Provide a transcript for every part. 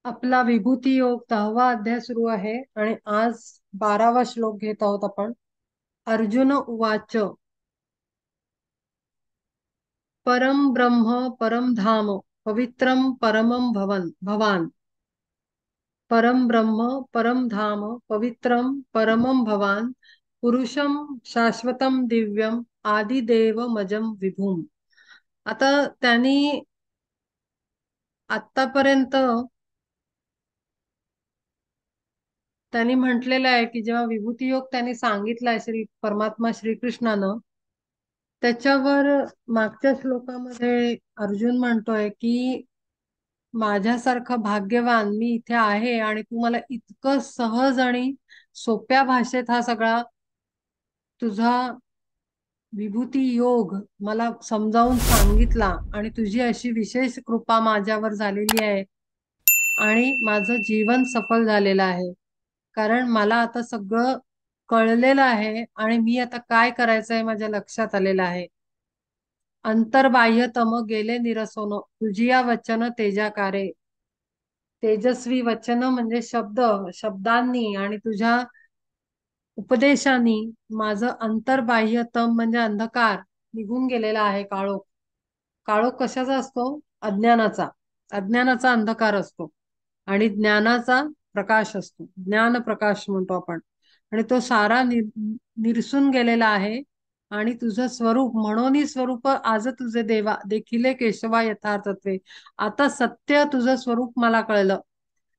आपला विभूती योग 10वा अध्याय सुरू आहे आणि आज 12वा श्लोक घेत आहोत आपण. अर्जुन उवाच. परम ब्रह्म परम धाम पवित्रम परमं भवान. परम ब्रह्म परम धाम पवित्रम परमं भवान. पुरुषम शाश्वतम दिव्यम आदिदेव मजम विभूम. आता त्यांनी आतापर्यंत त्यांनी म्हटलेलं आहे की जेव्हा विभूती योग त्यांनी सांगितलाय श्री परमात्मा श्रीकृष्णानं, त्याच्यावर मागच्या श्लोकामध्ये अर्जुन म्हणतोय की माझ्यासारखं भाग्यवान मी इथे आहे आणि तू मला इतकं सहज आणि सोप्या भाषेत हा सगळा तुझा विभूती योग मला समजावून सांगितला आणि तुझी अशी विशेष कृपा माझ्यावर झालेली आहे आणि माझं जीवन सफल झालेलं आहे. कारण मला आता सगळं कळलेलं आहे आणि मी आता काय करायचंय माझ्या लक्षात आलेलं आहे. अंतर्बाह्यतम गेले निरसोन तुझिया वचन तेजाकारे. तेजस्वी वचन म्हणजे शब्दांनी आणि तुझ्या उपदेशांनी माझं अंतर्बाह्यतम म्हणजे अंधकार निघून गेलेला आहे. काळोख काळोख कशाचा असतो? अज्ञानाचा. अज्ञानाचा अंधकार असतो आणि ज्ञानाचा प्रकाश असतो. ज्ञान प्रकाश म्हणतो आपण. आणि तो सारा निरसून गेलेला आहे. आणि तुझं स्वरूप म्हणून स्वरूप आज तुझे देवा देखिले केशवा यथार्थत्वे. आता सत्य तुझं स्वरूप मला कळलं.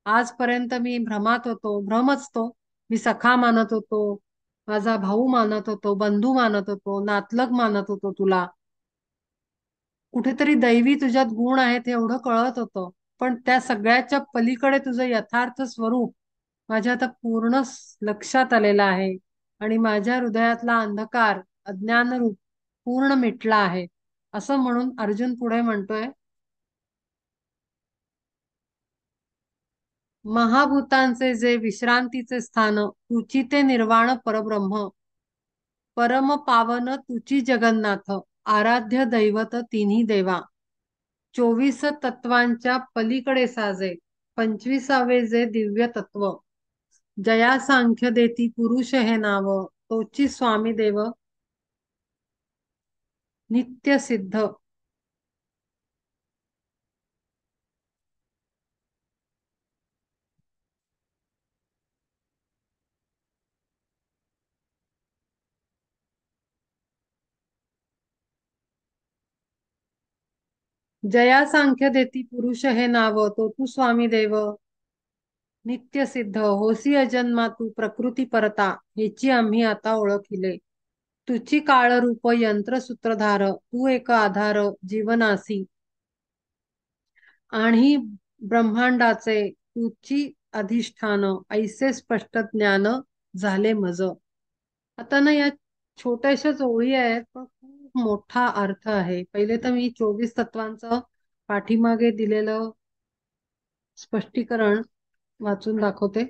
आजपर्यंत मी भ्रमात होतो, भ्रमच तो. मी सखा मानत होतो, माझा भाऊ मानत होतो, बंधू मानत होतो, नातलग मानत होतो तुला. कुठेतरी दैवी तुझ्यात गुण आहेत हे एवढं कळत होतं. पण त्या सगळ्याच्या पलीकडे तुझं यथार्थ स्वरूप माझ्या आता पूर्ण लक्षात आलेलं आहे आणि माझ्या हृदयातला अंधकार अज्ञान रूप पूर्ण मिटला आहे. असं म्हणून अर्जुन पुढे म्हणतोय, महाभूतांचे जे विश्रांतीचे स्थान तुची ते निर्वाण परब्रह्म. परम पावन तुची जगन्नाथ आराध्य दैवत तिन्ही देवा. 24 तत्वांच्या पलीकडे साजे 25वे जे दिव्य तत्व. जया सांख्य देती पुरुष हे नाव तोची स्वामी देव नित्य सिद्ध. जया सांख्य देती पुरुष हे नाव तो तू स्वामी देव नित्य सिद्ध. होसी अजन्मा तू प्रकृती परता हेची आम्ही आता ओळखिले. तुची काळ रूप यंत्र सूत्रधार तू एक आधार जीवनासी. आणि ब्रह्मांडाचे तुची अधिष्ठान ऐसे स्पष्ट ज्ञान झाले मज. आता ना या छोट्याशाच ओळी आहेत पण खूप मोठा अर्थ आहे. पहिले तर मी 24 तत्वांचं पाठीमागे दिलेलं स्पष्टीकरण वाचून दाखवते.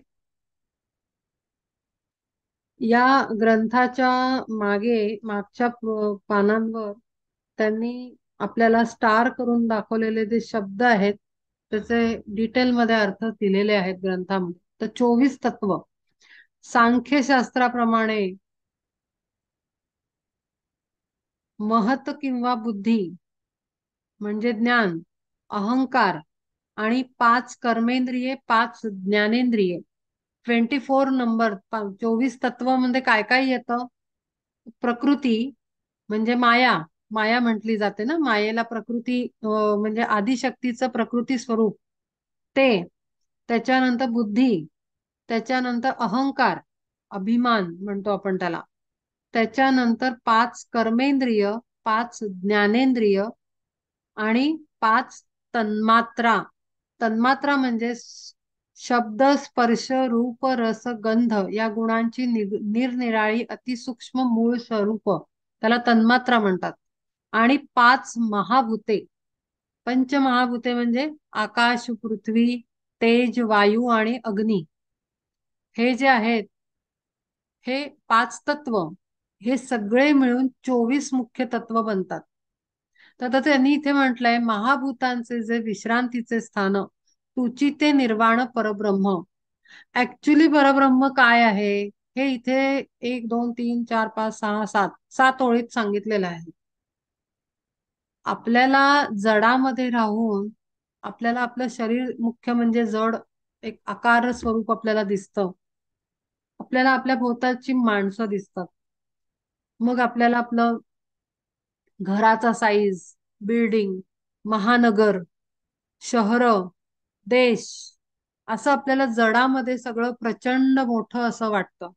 या ग्रंथाच्या मागच्या पानांवर त्यांनी आपल्याला स्टार करून दाखवलेले जे शब्द आहेत त्याचे डिटेलमध्ये अर्थ दिलेले आहेत ग्रंथामध्ये. तर 24 तत्व सांख्यशास्त्राप्रमाणे महत किंवा बुद्धी म्हणजे ज्ञान, अहंकार आणि 5 कर्मेंद्रिये, 5 ज्ञानेंद्रिये. 24 नंबर 24 तत्व म्हणजे काय काय येतं? प्रकृती म्हणजे माया. माया म्हटली जाते ना, मायेला प्रकृती म्हणजे आदिशक्तीचं प्रकृती स्वरूप ते. त्याच्यानंतर बुद्धी, त्याच्यानंतर अहंकार, अभिमान म्हणतो आपण त्याला. त्याच्यानंतर 5 कर्मेंद्रिय, 5 ज्ञानेंद्रिय आणि 5 तन्मात्रा. तन्मात्रा म्हणजे शब्द स्पर्श रूप रस गंध या गुणांची निरनिराळी अतिसूक्ष्म मूळ स्वरूप त्याला तन्मात्रा म्हणतात. आणि 5 महाभूते. पंचमहाभूते म्हणजे आकाश, पृथ्वी, तेज, वायू आणि अग्नी. हे जे आहेत हे 5 तत्व हे सगळे मिळून 24 मुख्य तत्व बनतात. तर आता त्यांनी इथे म्हटलंय महाभूतांचे जे विश्रांतीचे स्थान तुची ते निर्वाण परब्रह्म. ऍक्च्युली परब्रह्म काय आहे हे इथे 1 2 3 4 5 6 7 ओळीत सांगितलेलं आहे. आपल्याला जडामध्ये राहून आपल्याला आपलं शरीर मुख्य म्हणजे जड एक आकार स्वरूप आपल्याला दिसतं. आपल्याला आपल्या भोवतालची माणसं दिसतात. मग आपल्याला आपलं घराचा साईज, बिल्डिंग, महानगर, शहर, देश, असं आपल्याला जडामध्ये सगळं प्रचंड मोठं असं वाटतं.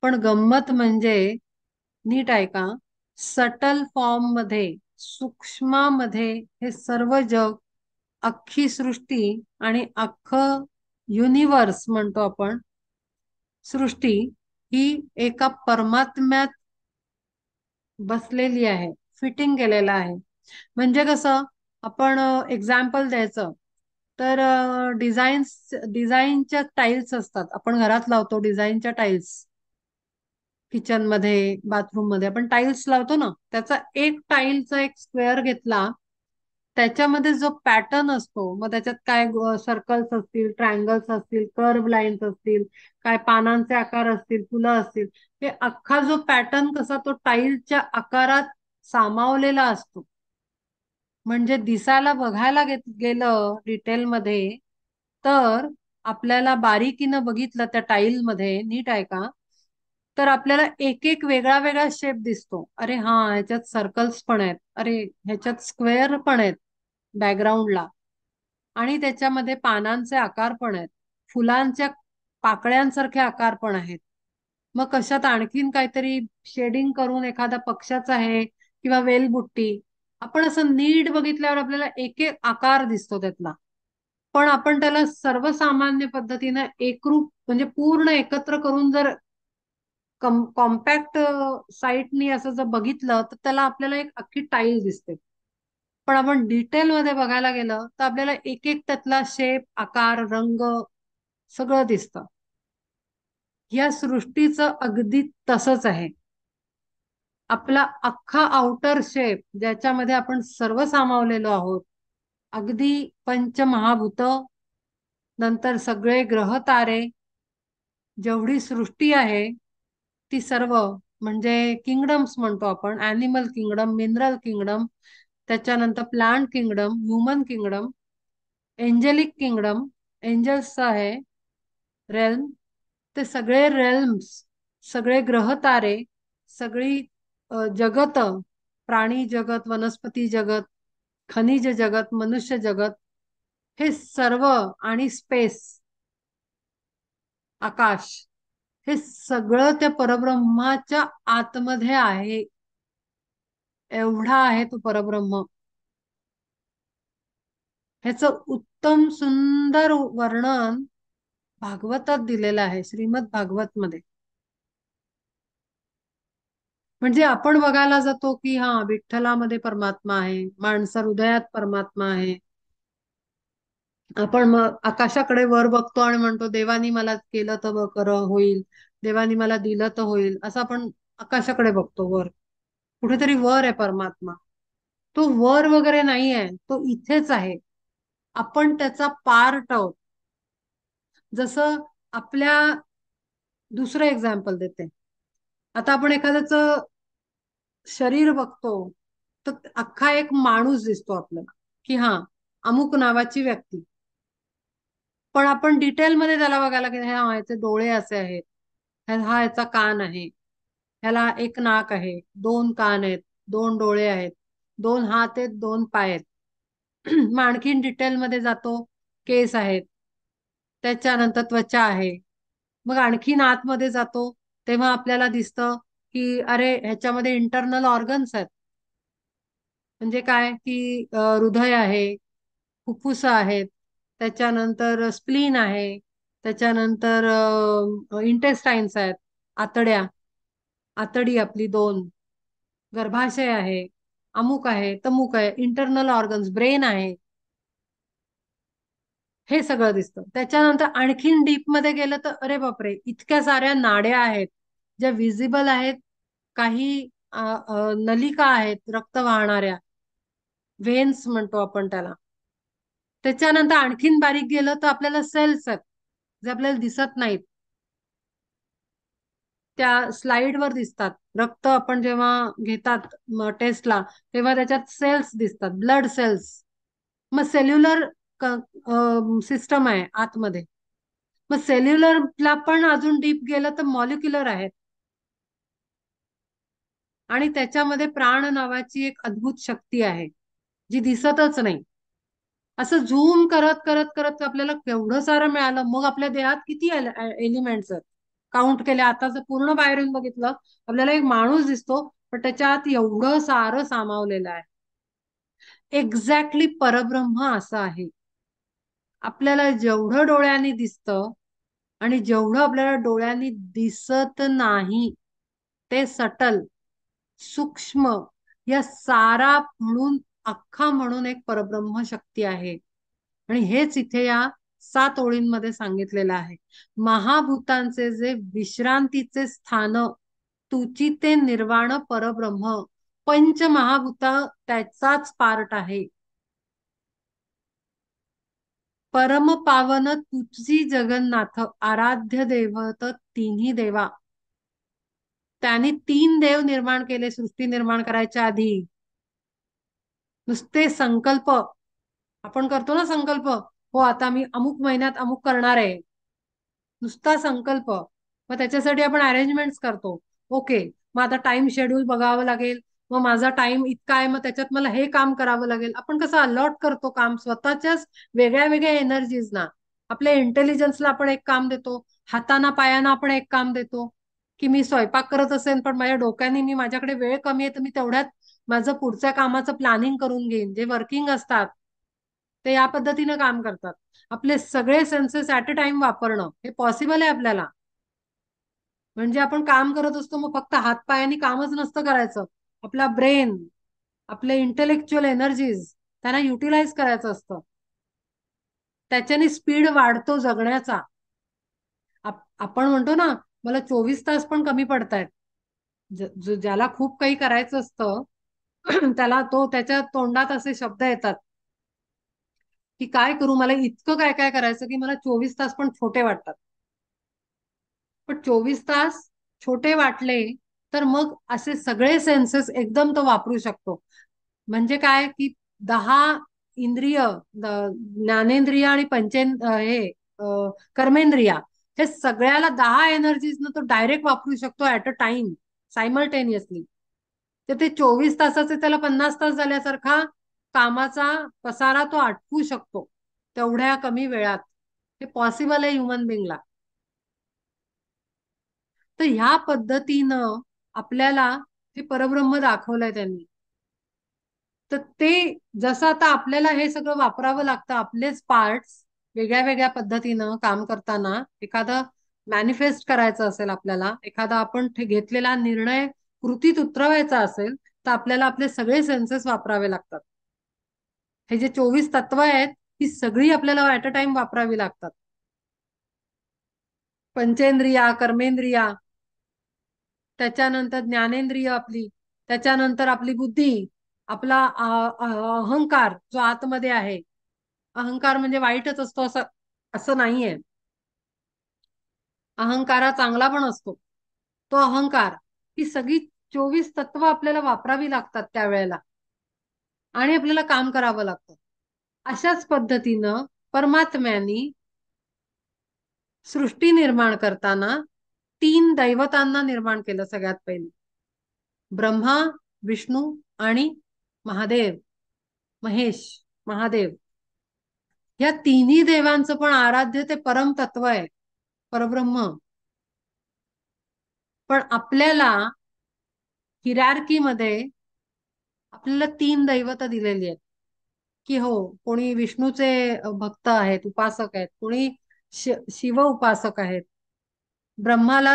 पण गंमत म्हणजे, नीट ऐका, सटल फॉर्म मध्ये, सूक्ष्मामध्ये हे सर्व जग, अख्खी सृष्टी आणि अख्खं युनिवर्स म्हणतो आपण, सृष्टी ही एका परमात्म्यात बसलेली आहे, फिटिंग केलेला आहे. म्हणजे कसं, आपण एक्झाम्पल द्यायचं तर डिझाईनच्या टाईल्स असतात, आपण घरात लावतो डिझाईनच्या टाईल्स. किचन मध्ये, बाथरूम मध्ये आपण टाइल्स लावतो ना, त्याचा एक टाइलचा एक स्क्वेअर घेतला, त्याच्यामध्ये जो पॅटर्न असतो, मग त्याच्यात काय सर्कल्स असतील, ट्रायंगल्स असतील, कर्व लाईन्स असतील, काय पानांचे आकार असतील, फुलं असतील, हे अख्खा जो पॅटर्न कसा तो टाइलच्या आकारात सामावलेला असतो. म्हणजे दिसायला बघायला गेलं डिटेलमध्ये, तर आपल्याला बारीकीनं बघितलं त्या टाईल मध्ये, नीट आहे का, तर आपल्याला एक एक वेगळा वेगळा शेप दिसतो. अरे हा, ह्याच्यात सर्कल्स पण आहेत, अरे ह्याच्यात स्क्वेअर पण आहेत बॅकग्राऊंडला, आणि त्याच्यामध्ये पानांचे आकार पण आहेत, फुलांच्या पाकळ्यांसारखे आकार पण आहेत. मग कशात आणखीन काहीतरी शेडिंग करून एखादा पक्षाचा आहे किंवा वेलबुट्टी, आपण असं नीट बघितल्यावर आपल्याला एक एक आकार दिसतो त्यातला. पण आपण त्याला सर्वसामान्य पद्धतीनं एकरूप म्हणजे पूर्ण एकत्र करून जर कॉम्पॅक्ट साईटनी असं जर बघितलं तर त्याला आपल्याला एक अख्खी टाईल दिसते. पण आपण डिटेल मध्ये बघायला गेलं तर आपल्याला एक एक त्यातला शेप, आकार, रंग सगळं दिसतं. या सृष्टीचं अगदी तसंच आहे. आपला अख्खा आउटर शेप, ज्याच्यामध्ये आपण सर्व सामावलेलो आहोत, अगदी पंचमहाभूत, नंतर सगळे ग्रह तारे, जेवढी सृष्टी आहे ती सर्व, म्हणजे किंगडम्स म्हणतो आपण, अॅनिमल किंगडम, मिनरल किंगडम, त्याच्यानंतर plant kingdom, human kingdom, angelic kingdom, एंजल्सचा आहे रेल्म, ते सगळे रेल्म्स, सगळे ग्रह तारे, सगळी जगत, प्राणी जगत, वनस्पती जगत, खनिज जगत, मनुष्य जगत, हे सर्व, आणि स्पेस, आकाश, हे सगळं त्या परब्रह्माच्या आतमध्ये आहे. एवढा आहे तो परब्रह्म. ह्याचं उत्तम सुंदर वर्णन भागवतात दिलेलं आहे, श्रीमद भागवत मध्ये. म्हणजे आपण बघायला जातो की हा, विठ्ठलामध्ये परमात्मा आहे, माणसा हृदयात परमात्मा आहे. आपण मग आकाशाकडे वर बघतो आणि म्हणतो देवानी मला केलं तर खरं होईल, देवानी मला दिलं तर होईल, असं आपण आकाशाकडे बघतो वर. कुठेतरी वर आहे परमात्मा. तो वर वगैरे नाही आहे, तो इथेच आहे. आपण त्याचा पार्ट आहोत. जसं आपल्या, दुसरं एक्झाम्पल देते, आता आपण एखाद्याच शरीर बघतो तर अख्खा एक माणूस दिसतो आपल्याला, की हा, अमुक नावाची व्यक्ती. पण आपण डिटेलमध्ये त्याला बघायला की हा, याचे डोळे असे आहेत, हा याचा कान आहे, ह्याला एक नाक आहे, 2 कान आहेत, 2 डोळे आहेत, 2 हात आहेत, 2 पाय आहेत. मग आणखीन डिटेलमध्ये जातो, केस आहेत, त्याच्यानंतर त्वचा आहे. मग आणखीन आतमध्ये जातो तेव्हा आपल्याला दिसतं की अरे ह्याच्यामध्ये इंटरनल ऑर्गन्स आहेत. म्हणजे काय की हृदय आहे, फुफ्फुस आहेत, त्याच्यानंतर स्प्लीन आहे, त्याच्यानंतर इंटेस्टाईन्स आहेत, आतड्या, आतडी आपली 2, गर्भाशय आहे, अमुक आहे, तमुक आहे, इंटरनल ऑर्गन्स, ब्रेन आहे, हे सगळं दिसतं. त्याच्यानंतर आणखीन डीप मध्ये गेलं तर अरे बापरे, इतक्या साऱ्या नाड्या आहेत ज्या विजिबल आहेत, काही नलिका आहेत रक्त वाहणाऱ्या, व्हेन्स म्हणतो आपण त्याला, त्याच्यानंतर आणखीन बारीक गेलं तर आपल्याला सेल्स आहेत, जे आपल्याला दिसत नाहीत. त्या स्लाइडवर दिसतात. रक्त आपण जेव्हा घेतात टेस्टला, तेव्हा त्याच्यात सेल्स दिसतात, ब्लड सेल्स. मग सेल्युलर सिस्टम आहे आतमध्ये. मग सेल्युलरला पण अजून डीप गेलं तर मॉलिक्युलर आहेत. आणि त्याच्यामध्ये प्राण नावाची एक अद्भुत शक्ती आहे, जी दिसतच नाही. असं झूम करत करत करत आपल्याला केवढं सारं मिळालं. मग आपल्या देहात किती एलिमेंट्स आहेत काउंट केले. आता जर पूर्ण बाहेरून बघितलं, आपल्याला एक माणूस दिसतो, पण त्याच्यात एवढं सारं सामावलेलं आहे. एक्झॅक्टली परब्रह्म असं आहे. आपल्याला जेवढं डोळ्यांनी दिसतं आणि जेवढं आपल्याला डोळ्यांनी दिसत नाही, ते सटल, सूक्ष्म, या सारा म्हणून, अख्खा म्हणून एक परब्रह्म शक्ती आहे. आणि हेच इथे या 7 ओळींमध्ये सांगितलेलं आहे. महाभूतांचे जे विश्रांतीचे स्थान, तुची ते निर्वाण परब्रह्म. पंचमहाभूत त्याचाच पार्ट आहे. परम पावन तुझी जगन्नाथ, आराध्य दैवत तिन्ही देवा. त्यांनी 3 देव निर्माण केले सृष्टी निर्माण करायच्या आधी. नुसते संकल्प, आपण करतो ना संकल्प, हो आता मी अमुक महिन्यात अमुक करणार आहे, नुसता संकल्प. मग त्याच्यासाठी आपण अरेंजमेंट्स करतो. ओके, मग आता टाइम शेड्यूल बघावं लागेल. मग माझा टाइम इतका आहे, मग त्याच्यात मला हे काम करावं लागेल. आपण कसं अलॉट करतो काम स्वतःच्याच वेगळ्या वेगळ्या एनर्जीज ना. आपल्या इंटेलिजन्सला आपण एक काम देतो, हाताना पायाना आपण एक काम देतो. की मी स्वयंपाक करत असेल, पण माझ्या डोक्याने मी, माझ्याकडे वेळ कमी आहे, तर मी तेवढ्यात माझं पुढच्या कामाचं प्लॅनिंग करून घेईन. जे वर्किंग असतात ते या पद्धतीने काम करतात. आपले सगळे सेन्सेस ऍट अ टाइम वापरणं हे पॉसिबल आहे आपल्याला. म्हणजे आपण काम करत असतो, मग फक्त हातपायानी कामच नसतं करायचं. आपला ब्रेन, आपले इंटेलेक्च्युअल एनर्जीज, त्यांना युटिलाइज करायचं असतं. त्याच्याने स्पीड वाढतो जगण्याचा. आपण म्हणतो ना, मला 24 तास पण कमी पडतायत. ज्याला खूप काही करायचं असतं त्याला, त्याच्या तोंडात असे शब्द येतात की काय करू, मला इतकं काय काय करायचं की मला 24 तास पण छोटे वाटतात. पण 24 तास छोटे वाटले तर मग असे सगळे सेन्सेस एकदम तो वापरू शकतो. म्हणजे काय की 10 इंद्रिय, ज्ञानेंद्रिय आणि हे कर्मेंद्रिया, हे सगळ्याला 10 एनर्जीज न तो डायरेक्ट वापरू शकतो ऍट अ टाइम, सायमल्टेनियसली. तर ते 24 तासाचे त्याला 50 तास झाल्यासारखा कामाचा पसारा तो आटवू शकतो तेवढ्या कमी वेळात. हे पॉसिबल आहे ह्युमन बिंगला. तर ह्या पद्धतीनं आपल्याला हे परब्रह्म दाखवलंय त्यांनी. तर ते, जसं आता आपल्याला हे सगळं वापरावं लागतं, आपलेच पार्ट्स वेगळ्या वेगळ्या पद्धतीनं काम करताना, एखादं मॅनिफेस्ट करायचं असेल आपल्याला, एखादा आपण घेतलेला निर्णय कृतीत उतरवायचा असेल, तर आपल्याला आपले सगळे सेन्सेस वापरावे लागतात. हे जे 24 तत्व आहेत, ही सगळी आपल्याला ऍट अ टाइम वापरावी लागतात. पंचेंद्रिया, कर्मेंद्रिया, त्याच्यानंतर ज्ञानेंद्रिय आपली, त्याच्यानंतर आपली बुद्धी, आपला अहंकार जो आतमध्ये आहे. अहंकार म्हणजे वाईटच असतो असं असं नाहीये. अहंकारा चांगला पण असतो. तो अहंकार, ही सगळी 24 तत्व आपल्याला वापरावी लागतात त्यावेळेला, आणि आपल्याला काम करावं लागतं. अशाच पद्धतीनं परमात्म्यानी सृष्टी निर्माण करताना 3 दैवतांना निर्माण केलं सगळ्यात पहिले. ब्रह्मा, विष्णू आणि महादेव, महेश, महादेव. या तिन्ही देवांचं पण आराध्य ते परम तत्व आहे, परब्रह्म. पण आपल्याला हिरार्की मध्ये आपल्याला 3 दैवत दिलेली आहेत. की हो, कोणी विष्णूचे भक्त आहेत, उपासक आहेत, कोणी शिव उपासक आहेत. ब्रह्माला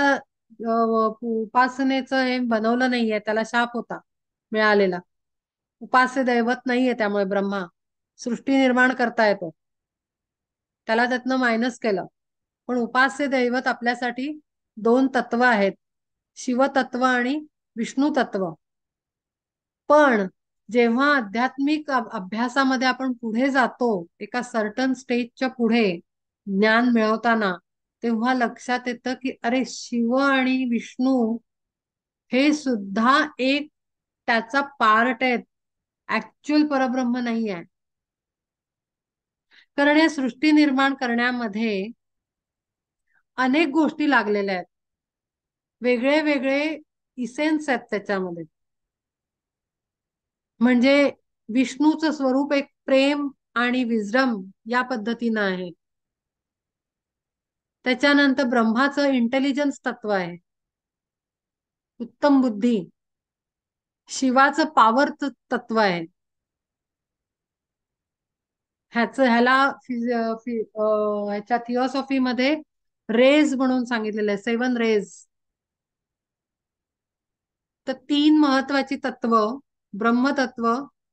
उपासनेचं हे बनवलं नाहीये, त्याला शाप होता मिळालेला. उपास्य दैवत नाहीये, त्यामुळे ब्रह्मा सृष्टी निर्माण करता येतो, त्याला त्यातनं मायनस केलं. पण उपास्य दैवत आपल्यासाठी 2 तत्व आहेत, शिवतत्व आणि विष्णू तत्व. पण जेव्हा आध्यात्मिक अभ्यासामध्ये आपण पुढे जातो, एका सर्टन स्टेजच्या पुढे ज्ञान मिळवताना, तेव्हा लक्षात येतं की अरे शिव आणि विष्णू हे सुद्धा एक त्याचा पार्ट आहेत, ऍक्च्युअल परब्रह्म नाही आहे. कारण या सृष्टी निर्माण करण्यामध्ये अनेक गोष्टी लागलेल्या आहेत, वेगळे वेगळे इसेन्स आहेत त्याच्यामध्ये. म्हणजे विष्णूचं स्वरूप एक प्रेम आणि विजडम या पद्धतीनं आहे. त्याच्यानंतर ब्रह्माचं इंटेलिजन्स तत्व आहे, उत्तम बुद्धी. शिवाचं पॉवर तत्व आहे. ह्याला ह्याच्या थिओसॉफी मध्ये रेज म्हणून सांगितलेलं आहे, 7 रेज. तर 3 महत्वाची तत्व, ब्रह्मतत्व,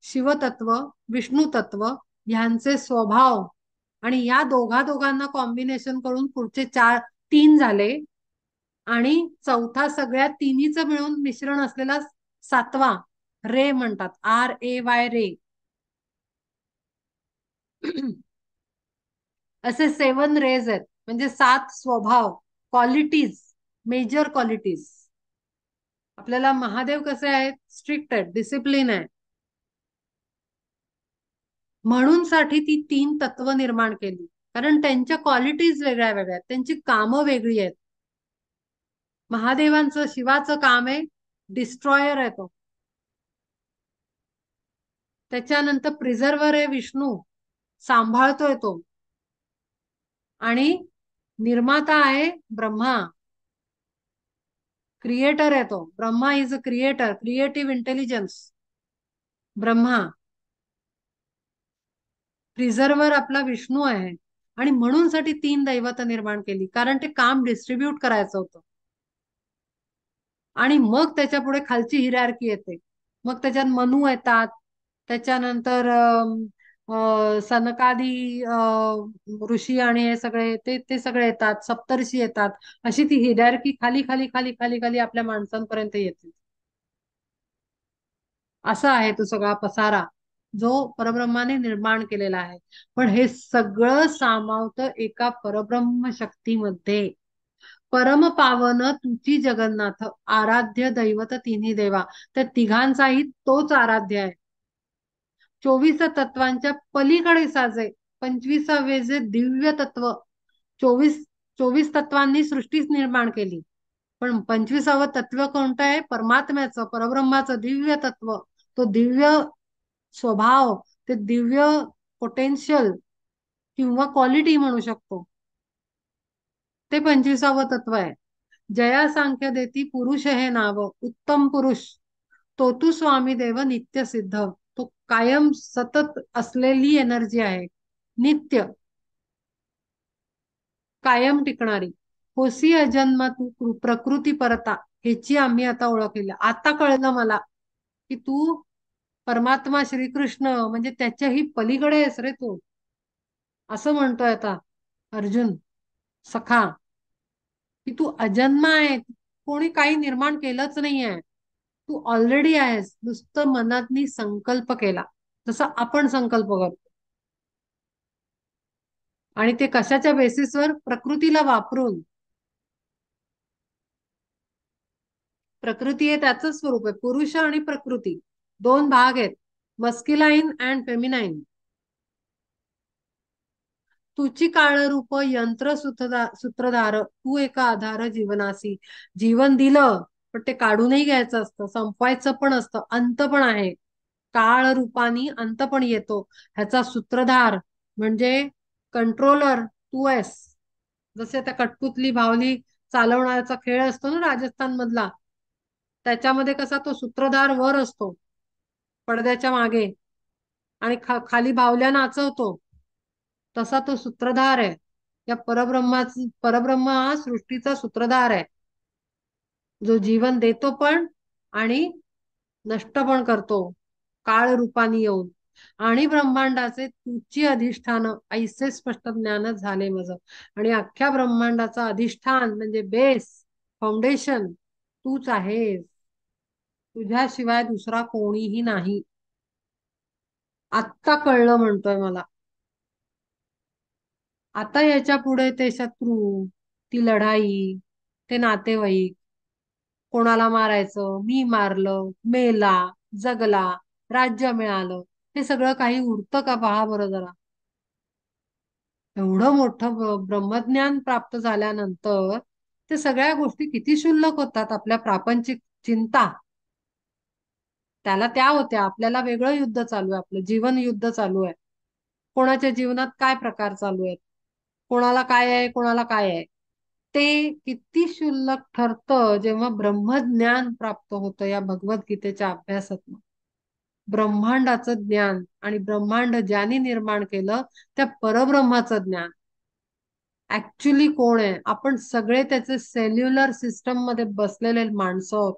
शिवतत्व, विष्णू तत्व, ह्यांचे स्वभाव, आणि या दोघा दोघांना कॉम्बिनेशन करून पुढचे 3 झाले. आणि चौथा सगळ्या तिन्हीचं मिळून मिश्रण असलेला 7वा रे म्हणतात, RAY, रे. असे 7 रेज आहेत, म्हणजे 7 स्वभाव, क्वालिटीज, मेजर क्वालिटीज. आपल्याला महादेव कसे आहेत, स्ट्रिक्ट आहेत, डिसिप्लिन आहे. म्हणून साठी ती 3 तत्व निर्माण केली, कारण त्यांच्या क्वालिटीज वेगळ्या वेगळ्या आहेत, त्यांची कामं वेगळी आहेत. महादेवांचं, शिवाचं काम आहे डिस्ट्रॉयर आहे तो. त्याच्यानंतर प्रिझर्वर आहे विष्णू, सांभाळतोय तो. आणि निर्माता आहे ब्रह्मा, क्रिएटर आहे तो. Brahma is a creator, creative intelligence Brahma. Preserver आपला विष्णू आहे. आणि म्हणून साठी 3 दैवत निर्माण केली, कारण ते काम डिस्ट्रीब्यूट करायचं होतं. आणि मग त्याच्या पुढे खालची हिरार्की येते. मग त्याच्यात मनू येतात, त्याच्यानंतर सनकादी ऋषी आणि हे सगळे ते सगळे येतात, सप्तर्षी येतात. अशी ती हिरार्की खाली खाली खाली खाली खाली आपल्या माणसांपर्यंत येते. असा आहे तो सगळा पसारा जो परब्रह्माने निर्माण केलेला आहे. पण हे सगळं सामावतं एका परब्रह्म शक्तीमध्ये. परम पावन तुची जगन्नाथ, आराध्य दैवत तिन्ही देवा. त्या तिघांचाही तोच आराध्य आहे. 24 तत्वांच्या पलीकडे साजे 25वे जे दिव्य तत्व. 24 तत्वांनी सृष्टीच निर्माण केली, पण 25वं तत्व कोणतं आहे, परमात्म्याचं, परब्रह्माचं दिव्य तत्व. तो दिव्य स्वभाव, ते दिव्य पोटेन्शियल किंवा क्वालिटी म्हणू शकतो, ते 25वं तत्व आहे. जया सांख्य देती पुरुष हे नाव, उत्तम पुरुष तो तू स्वामी देव नित्य सिद्ध. तो कायम सतत असलेली एनर्जी आहे, नित्य, कायम टिकणारी. होसी अजन्मा तू प्रकृती परता. ह्याची आम्ही आता ओळख केली. आता कळलं मला की तू परमात्मा श्रीकृष्ण म्हणजे त्याच्याही पलीकडे आहेस रे तू, असं म्हणतोय आता अर्जुन सखा. की तू अजन्मा आहे, कोणी काही निर्माण केलंच नाहीये. तू ऑलरेडी आहेस, नुसतं मनातनी संकल्प केला, जसं आपण संकल्प करतो. आणि ते कशाच्या बेसिसवर, प्रकृतीला वापरून. प्रकृती हे त्याच स्वरूप आहे, पुरुष आणि प्रकृती 2 भाग आहेत, मस्क्युलाइन अँड फेमिनाइन. तुची काळरूप यंत्र सूत्रधार, तू एका आधार जीवनासी. जीवन दिलं, पण ते काढूनही घ्यायचं असतं, संपवायचं पण असतं, अंत पण आहे. काळ रूपानी अंत पण येतो. ह्याचा सूत्रधार म्हणजे कंट्रोलर तू आहेस. जसे त्या कठपुतली बाहुली चालवण्याचा खेळ असतो ना राजस्थान मधला, त्याच्यामध्ये कसा तो सूत्रधार वर असतो पडद्याच्या मागे, आणि खाली बाहुल्या नाचवतो, तसा तो सूत्रधार आहे. या परब्रह्म हा सृष्टीचा सूत्रधार आहे, जो जीवन देतो पण आणि नष्ट पण करतो काळ रूपाने येऊन. आणि ब्रह्मांडाचे तुची अधिष्ठान ऐसे स्पष्ट ज्ञान झाले मज. आणि अख्ख्या ब्रह्मांडाचा अधिष्ठान म्हणजे बेस, फाउंडेशन तूच आहेस. तुझ्याशिवाय दुसरा कोणीही नाही. आत्ता कळलं म्हणतोय मला. आता याच्या पुढे ते शत्रू, ती लढाई, ते नातेवाईक, कोणाला मारायचं, मी मारलं, मेला, जगला, राज्य मिळालं, हे सगळं काही उरतं का पहा बरं जरा. एवढं मोठं ब्रह्मज्ञान प्राप्त झाल्यानंतर ते सगळ्या गोष्टी किती क्षुल्लक होतात. आपल्या प्रापंचिक चिंता त्याला त्या होत्या. आपल्याला वेगळं युद्ध चालू आहे, आपलं जीवन युद्ध चालू आहे. कोणाच्या जीवनात काय प्रकार चालू आहेत, कोणाला काय आहे, कोणाला काय आहे, ते किती क्षुल्लक ठरतं जेव्हा ब्रह्मज्ञान प्राप्त होतं या भगवद्गीतेच्या अभ्यासातून. ब्रह्मांडाचं ज्ञान आणि ब्रह्मांड ज्यांनी निर्माण केलं त्या परब्रह्माचं ज्ञान ऍक्च्युली कोण आहे. आपण सगळे त्याचे सेल्युलर सिस्टम मध्ये बसलेले माणसं आहोत.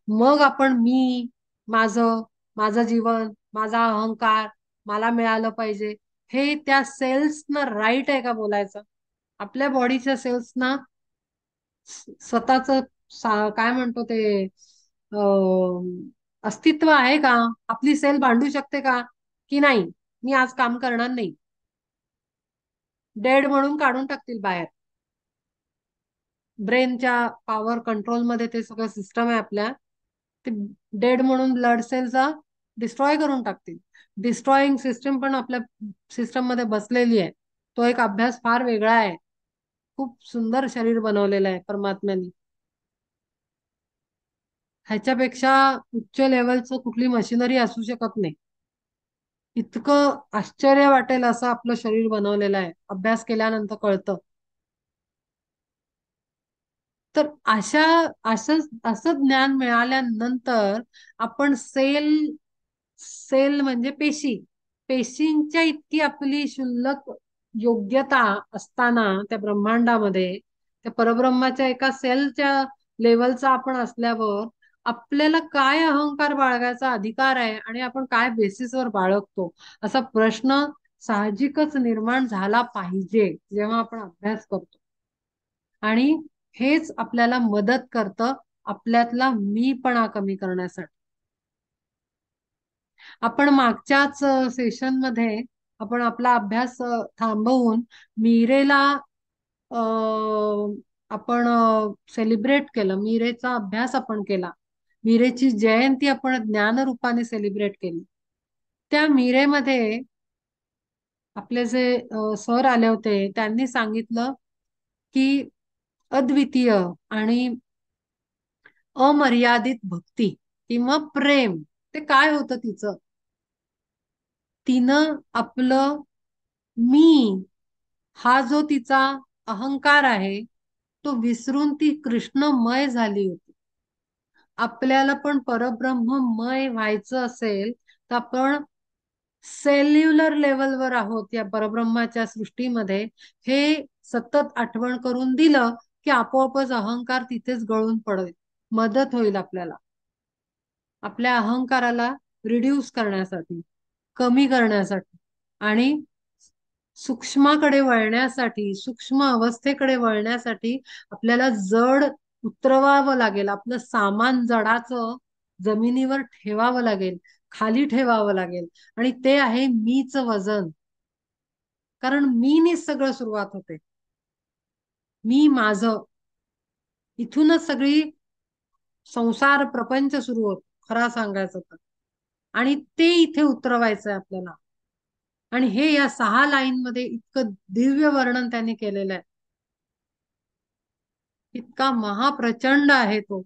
मग आपण मी, माझं, माझं जीवन, माझा अहंकार, मला मिळालं पाहिजे, हे त्या सेल्सना राईट आहे का बोलायचं. आपल्या बॉडीच्या सेल्सना स्वतःच काय म्हणतो ते अस्तित्व आहे का. आपली सेल भांडू शकते का, की नाही मी आज काम करणार नाही, डेड म्हणून काढून टाकतील बाहेर. ब्रेनच्या पॉवर कंट्रोल मध्ये ते सगळं सिस्टम आहे आपल्या. ते डेड म्हणून ब्लड सेलचा डिस्ट्रॉय करून टाकतील. डिस्ट्रॉईंग सिस्टम पण आपल्या सिस्टम मध्ये बसलेली आहे. तो एक अभ्यास फार वेगळा आहे. खूप सुंदर शरीर बनवलेलं आहे परमात्म्याने. ह्याच्यापेक्षा उच्च लेवलचं कुठली मशिनरी असू शकत नाही. इतकं आश्चर्य वाटेल असं आपलं शरीर बनवलेलं आहे, अभ्यास केल्यानंतर कळतं. तर असं असं ज्ञान मिळाल्यानंतर आपण सेल, सेल म्हणजे पेशी, पेशींच्या इतकी आपली क्षुल्लक योग्यता असताना त्या ब्रह्मांडामध्ये, त्या परब्रह्माच्या एका सेलच्या लेवलचा आपण असल्यावर आपल्याला काय अहंकार बाळगायचा अधिकार आहे आणि आपण काय बेसिसवर बाळगतो, असा प्रश्न साहजिकच निर्माण झाला पाहिजे जेव्हा आपण अभ्यास करतो. आणि हेच आपल्याला मदत करतं आपल्यातला मीपणा कमी करण्यासाठी. आपण मागच्याच सेशन मध्ये आपण आपला अभ्यास थांबवून मीरेला आपण सेलिब्रेट केलं. मीरेचा अभ्यास आपण केला. मीरेची जयंती आपण ज्ञानरूपाने सेलिब्रेट केली. त्या मीरेमध्ये आपले जे सर आले होते त्यांनी सांगितलं की अद्वितीय आणि अमर्यादित भक्ती किंवा प्रेम, ते काय होतं तिचं. तिनं आपलं मी, हा जो तिचा अहंकार आहे, तो विसरून ती कृष्णमय झाली होती. आपल्याला पण परब्रह्ममय व्हायचं असेल तर आपण सेल्युलर लेवलवर आहोत या परब्रह्माच्या सृष्टीमध्ये, हे सतत आठवण करून दिलं की आपोआपच अहंकार तिथेच गळून पडेल. मदत होईल आपल्याला आपल्या अहंकाराला रिड्यूस करण्यासाठी, कमी करण्यासाठी आणि सूक्ष्माकडे वळण्यासाठी, सूक्ष्म अवस्थेकडे वळण्यासाठी आपल्याला जड उतरवावं लागेल. आपलं सामान जडाचं जमिनीवर ठेवावं लागेल, खाली ठेवावं लागेल. आणि ते आहे मीच वजन. कारण मीनीच सगळं सुरुवात होते. मी माझं, इथूनच सगळी संसार प्रपंच सुरू होत खरा सांगायचं तर. आणि ते इथे उतरवायचंय आपल्याला. आणि हे या 6 लाईन मध्ये इतकं दिव्य वर्णन त्यांनी केलेलं आहे. इतका महाप्रचंड आहे तो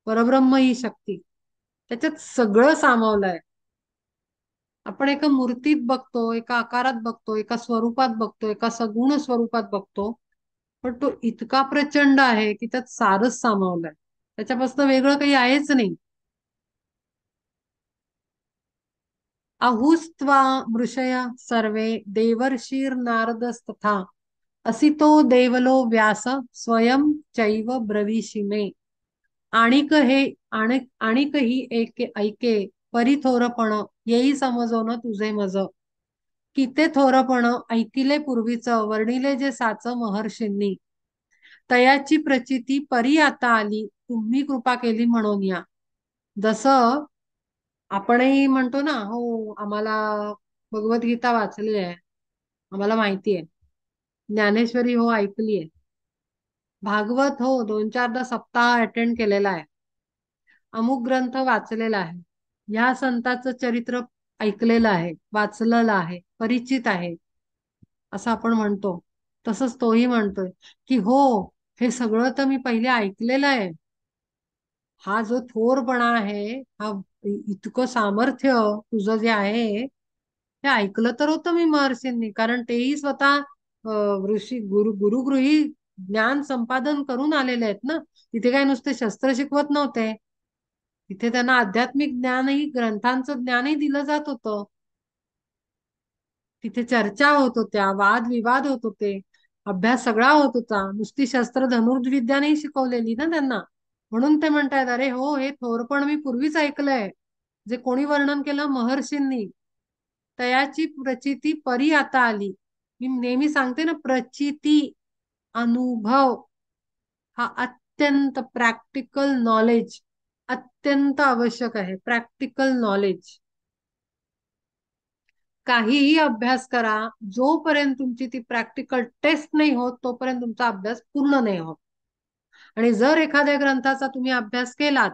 परब्रह्म ही शक्ती. त्याच्यात सगळं सामावलंय. आपण एका मूर्तीत बघतो, एका आकारात बघतो, एका स्वरूपात बघतो, एका सगुण स्वरूपात बघतो, पण तो इतका प्रचंड आहे की त्यात सारच सामावलंय. त्याच्यापासून वेगळं काही आहेच नाही. आहुस्त्वा मृषया सर्वे देवर्षीर नारदस्तथा असितो देवलो व्यास स्वयं चैव ब्रवीषि मे. आणिक हे आणिक ही एक ऐके परी थोरपण येई समजोन तुझे मज. की ते थोरपण ऐकिले पूर्वीच वर्णिले जे साच महर्षींनी, तयाची प्रचिती परी आता आली तुम्ही कृपा केली म्हणून या. जसं आपणही म्हणतो ना, हो आम्हाला भगवद्गीता वाचली आहे, आम्हाला माहिती आहे. ज्ञानेश्वरी हो ऐकली आहे. भागवत हो 2-4दा सप्ताह अटेंड केलेला आहे. अमुक ग्रंथ वाचलेला आहे. ह्या संतांचं चरित्र ऐकलेलं आहे, वाचलेलं आहे, परिचित आहे, असं आपण म्हणतो. तसंच तोही म्हणतोय की हो, हे सगळं तर मी पहिले ऐकलेलं आहे. हा जो थोरपणा आहे, हा इतकं सामर्थ्य तुझं जे आहे, हे ऐकलं तर होतं मी महर्षींनी, कारण तेही स्वतः ऋषी गुरुगृही ज्ञान संपादन करून आलेले आहेत ना. तिथे काय नुसते शस्त्र शिकवत नव्हते, तिथे त्यांना आध्यात्मिक ज्ञानही, ग्रंथांचं ज्ञानही दिलं जात होतं. तिथे चर्चा होत होत्या, वादविवाद होत होते, अभ्यास सगळा होत होता. नुसती शस्त्र धनुर्विद्या नाही शिकवलेली ना त्यांना. म्हणून ते म्हणतायत, अरे हो, हे थोरपण मी पूर्वीच ऐकलंय. जे कोणी वर्णन केलं, महर्षींनी. तयाची प्रचिती परी आता आली. मी नेहमी सांगते ना, प्रचिती, अनुभव, हा अत्यंत प्रॅक्टिकल नॉलेज अत्यंत आवश्यक आहे. Practical knowledge. काहीही अभ्यास करा, जोपर्यंत तुमची ती प्रॅक्टिकल टेस्ट नाही होत तोपर्यंत तुमचा अभ्यास पूर्ण नाही होत. आणि जर एखाद्या ग्रंथाचा तुम्ही अभ्यास केलात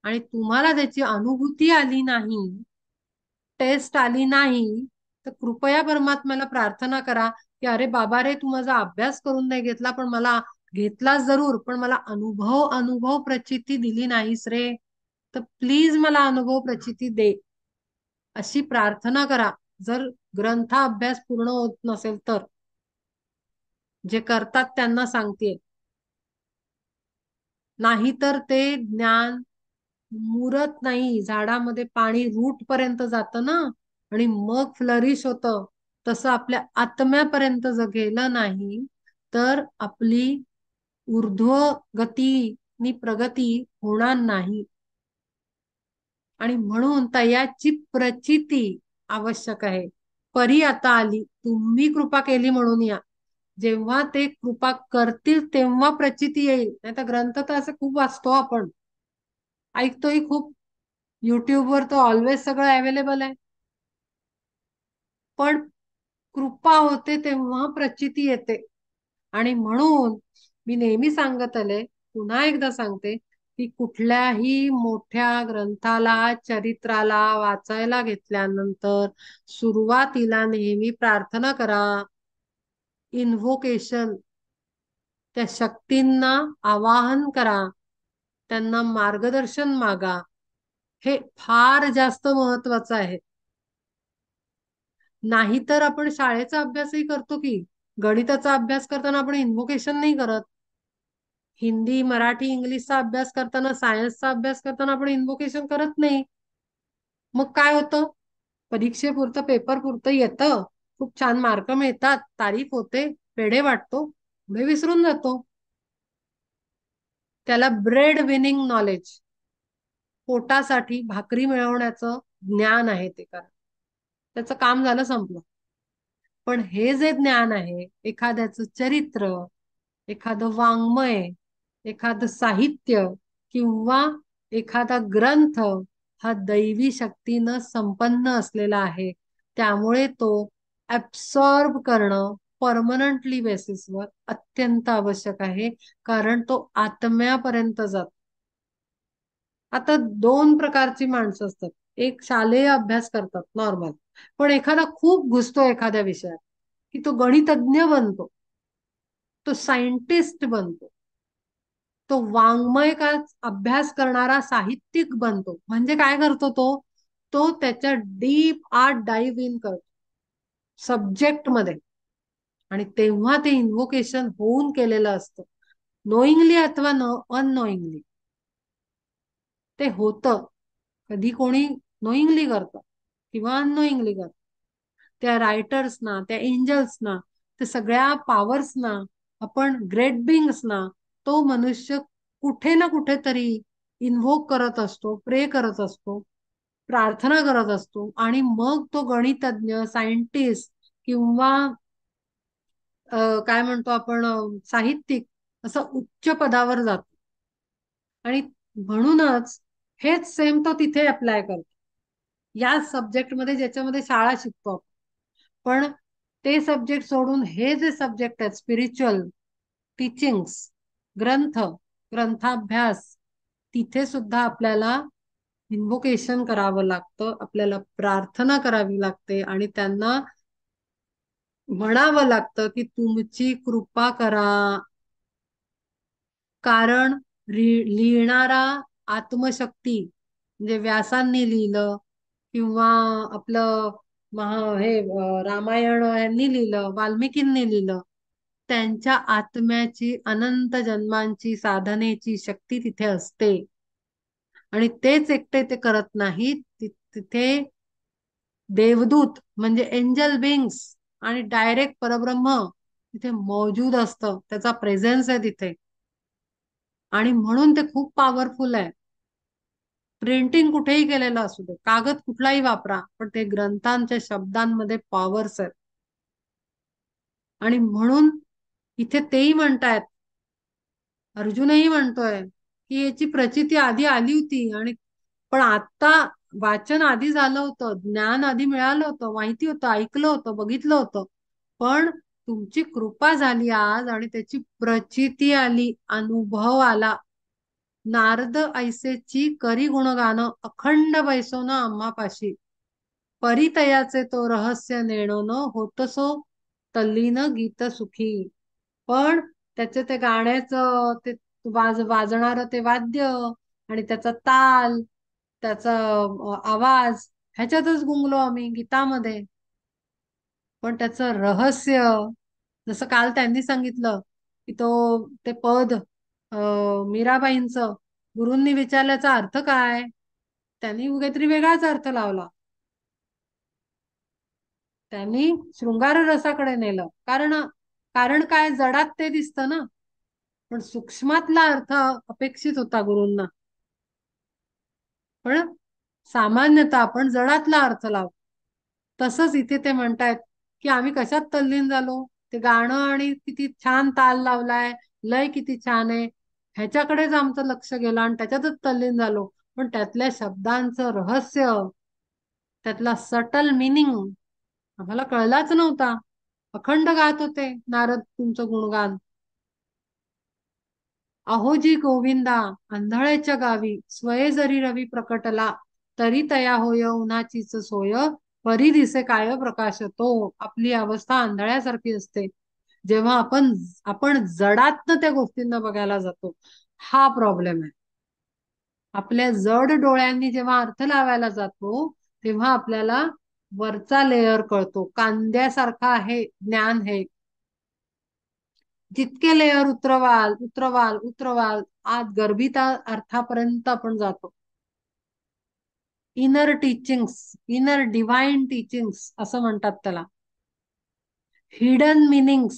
आणि तुम्हाला त्याची अनुभूती आली नाही, टेस्ट आली नाही, तर कृपया परमात्म्याला प्रार्थना करा की अरे बाबा रे, तू माझा अभ्यास करून नाही घेतला, पण मला घेतला जरूर, पण मला अनुभव अनुभव प्रचिती दिली नाहीस रे, तर प्लीज मला अनुभव प्रचिती दे, अशी प्रार्थना करा. जर ग्रंथ अभ्यास पूर्ण होत नसेल तर. जे करतात त्यांना सांगते, नाहीतर ते ज्ञान मुरत नाही. झाडामध्ये पाणी रूट पर्यंत जातं ना, आणि मग फ्लरिश होतं. तसं आपल्या आत्म्यापर्यंत जर गेलं नाही, तर आपली ऊर्ध्व गती नि प्रगती होणार नाही. आणि म्हणून तयाची प्रचिती आवश्यक आहे. परी आता आली, तुम्ही कृपा केली म्हणून या. जेव्हा ते कृपा करतील तेव्हा प्रचिती येईल. नाही तर ग्रंथ तर असं खूप वाचतो आपण, ऐकतोही खूप. युट्यूबवर तर ऑलवेज सगळं अवेलेबल आहे. पण कृपा होते तेव्हा प्रचिती येते. आणि म्हणून मी नेहमी सांगत आले, पुन्हा एकदा सांगते की कुठल्याही मोठ्या ग्रंथाला, चरित्राला वाचायला घेतल्यानंतर सुरुवातीला नेहमी प्रार्थना करा, इन्व्होकेशन, त्या शक्तींना आवाहन करा, त्यांना मार्गदर्शन मागा. हे फार जास्त महत्वाचं आहे. नाहीतर आपण शाळेचा अभ्यासही करतो की, गणिताचा अभ्यास करताना आपण इन्व्होकेशन नाही करत. हिंदी, मराठी, इंग्लिशचा अभ्यास करताना, सायन्सचा अभ्यास करताना आपण इन्व्होकेशन करत नाही. मग काय होतं? परीक्षेपुरतं, पेपर पुरतं येतं, खूप छान मार्क मिळतात, तारीफ होते, पेढे वाटतो, पुढे विसरून जातो. त्याला ब्रेड विनिंग नॉलेज, पोटासाठी भाकरी मिळवण्याचं ज्ञान आहे ते. कारण त्याचं काम झालं, संपलं. पण हे जे ज्ञान आहे, एखाद्याचं चरित्र, एखादं वाङ्मय, एखादं साहित्य किंवा एखादा ग्रंथ, हा दैवी शक्तीनं संपन्न असलेला आहे. त्यामुळे तो ऍब्सॉर्ब करणं परमनंटली बेसिसवर अत्यंत आवश्यक आहे, कारण तो आत्म्यापर्यंत जातो. आता दोन प्रकारची माणसं असतात. एक शालेय अभ्यास करतात नॉर्मल, पण एखादा खूप घुसतो एखाद्या विषयात की तो गणितज्ञ बनतो, तो सायंटिस्ट बनतो, तो वाङ्मय का अभ्यास करणारा साहित्यिक बनतो. म्हणजे काय करतो तो, तो त्याच्या डीप आर्ट डाईव्ह इन करतो सब्जेक्ट मध्ये. आणि तेव्हा ते इन्व्होकेशन होऊन केलेलं असतं, नोईंगली अथवा अननोईंगली ते होतं. कधी कोणी नोईंगली करतं किंवा अननोईंगली करतं. त्या रायटर्सना, त्या एंजल्सना, त्या सगळ्या पॉवर्सना, आपण ग्रेट बिंग्सना, तो मनुष्य कुठे ना कुठेतरी इन्व्होक करत असतो, प्रे करत असतो, प्रार्थना करत असतो. आणि मग तो गणितज्ञ, सायंटिस्ट किंवा काय म्हणतो आपण, साहित्यिक, असं उच्च पदावर जातो. आणि म्हणूनच हेच सेम तो तिथे अप्लाय करतो. या सब्जेक्ट मध्ये ज्याच्यामध्ये शाळा शिकतो आपण. पण ते सब्जेक्ट सोडून हे जे सब्जेक्ट आहेत स्पिरिच्युअल टीचिंग्स, ग्रंथ, ग्रंथाभ्यास, तिथे सुद्धा आपल्याला इन्व्होकेशन करावं लागतं, आपल्याला प्रार्थना करावी लागते आणि त्यांना म्हणावं लागतं की तुमची कृपा करा. कारण लिहिणारा आत्मशक्ती म्हणजे व्यासांनी लिहिलं किंवा आपलं रामायण यांनी लिहिलं, वाल्मिकींनी लिहिलं, त्यांच्या आत्म्याची अनंत जन्मांची साधनेची शक्ती तिथे असते. आणि तेच एकटे ते करत नाहीत, तिथे देवदूत म्हणजे एंजल बिंग्स आणि डायरेक्ट परब्रह्म तिथे मौजूद असतं, त्याचा प्रेझेन्स आहे तिथे. आणि म्हणून ते खूप पॉवरफुल आहे. प्रिंटिंग कुठेही केलेलं असू दे, कागद कुठलाही वापरा, पण ते ग्रंथांच्या शब्दांमध्ये पॉवर्स आहेत. आणि म्हणून इथे तेही म्हणतायत, अर्जुनही म्हणतोय की याची प्रचिती आधी आली होती, आणि पण आता वाचन आधी झालं होतं, ज्ञान आधी मिळालं होतं, माहिती होतं, ऐकलं होतं, बघितलं होतं, पण तुमची कृपा झाली आज आणि त्याची प्रचिती आली, अनुभव आला. नारद ऐसेची करी गुणगान, अखंड बैसोन आम्हापाशी, परितयाचे तो रहस्य नेणो न होतसो तल्लीन गीत सुखी. पण त्याचे ते गाण्याचं ते वाजणारं ते वाद्य आणि त्याचा ताल, त्याचा आवाज, ह्याच्यातच गुंगलो आम्ही गीतामध्ये. पण त्याचं रहस्य, जसं काल त्यांनी सांगितलं की ते पद मीराबाईंचं गुरूंनी विचारल्याचा अर्थ काय, त्यांनी काहीतरी वेगळाच अर्थ लावला. त्यांनी शृंगार रसाकडे नेलं, कारण कारण काय, जडात ते दिसतं ना, पण सूक्ष्मातला अर्थ अपेक्षित होता गुरूंना. पण सामान्यतः आपण जडातला अर्थ लावतो. तसंच इथे ते म्हणतायत की आम्ही कशात तल्लीन झालो, ते गाणं आणि किती छान ताल लावलाय, लय किती छान आहे, ह्याच्याकडेच आमचं लक्ष गेलं आणि त्याच्यातच तल्लीन झालो. पण त्यातल्या शब्दांचं रहस्य, त्यातला सटल मिनिंग आम्हाला कळलाच नव्हता. अखंड गात होते नारद तुमचं गुणगान. अहोजी गोविंदा, आंधळेच्या गावी स्वये जरी रवी प्रकटला, तरी तया होय उन्हाचीच सोय, परी दिसे काय प्रकाश तो. आपली अवस्था आंधळ्यासारखी असते जेव्हा आपण जडातनं त्या गोष्टींना बघायला जातो. हा प्रॉब्लेम आहे. आपल्या जड डोळ्यांनी जेव्हा अर्थ लावायला जातो, तेव्हा आपल्याला वरचा लेअर कळतो. कांद्यासारखा आहे ज्ञान हे. जितके लेअर उतरवाल उतरवाल उतरवाल, आज गर्भिता अर्थापर्यंत आपण जातो. Inner teachings, inner divine teachings असं म्हणतात त्याला. हिडन मिनिंग्स,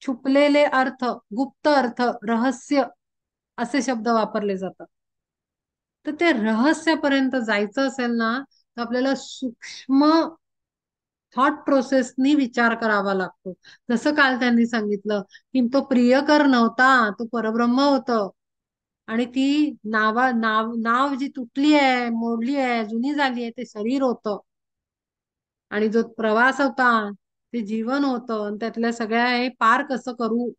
छुपलेले अर्थ, गुप्त अर्थ, रहस्य, असे शब्द वापरले जातात. तर ते रहस्यापर्यंत जायचं असेल ना, तर आपल्याला सूक्ष्म थॉट प्रोसेसनी विचार करावा लागतो. जसं काल त्यांनी सांगितलं की तो प्रियकर नव्हता, तो परब्रह्म होतं. आणि ती नाव जी तुटली आहे, मोडली आहे, जुनी झाली आहे, ते शरीर होतं. आणि जो प्रवास होता ते जीवन होतं, आणि त्यातल्या सगळ्या हे पार कसं करू,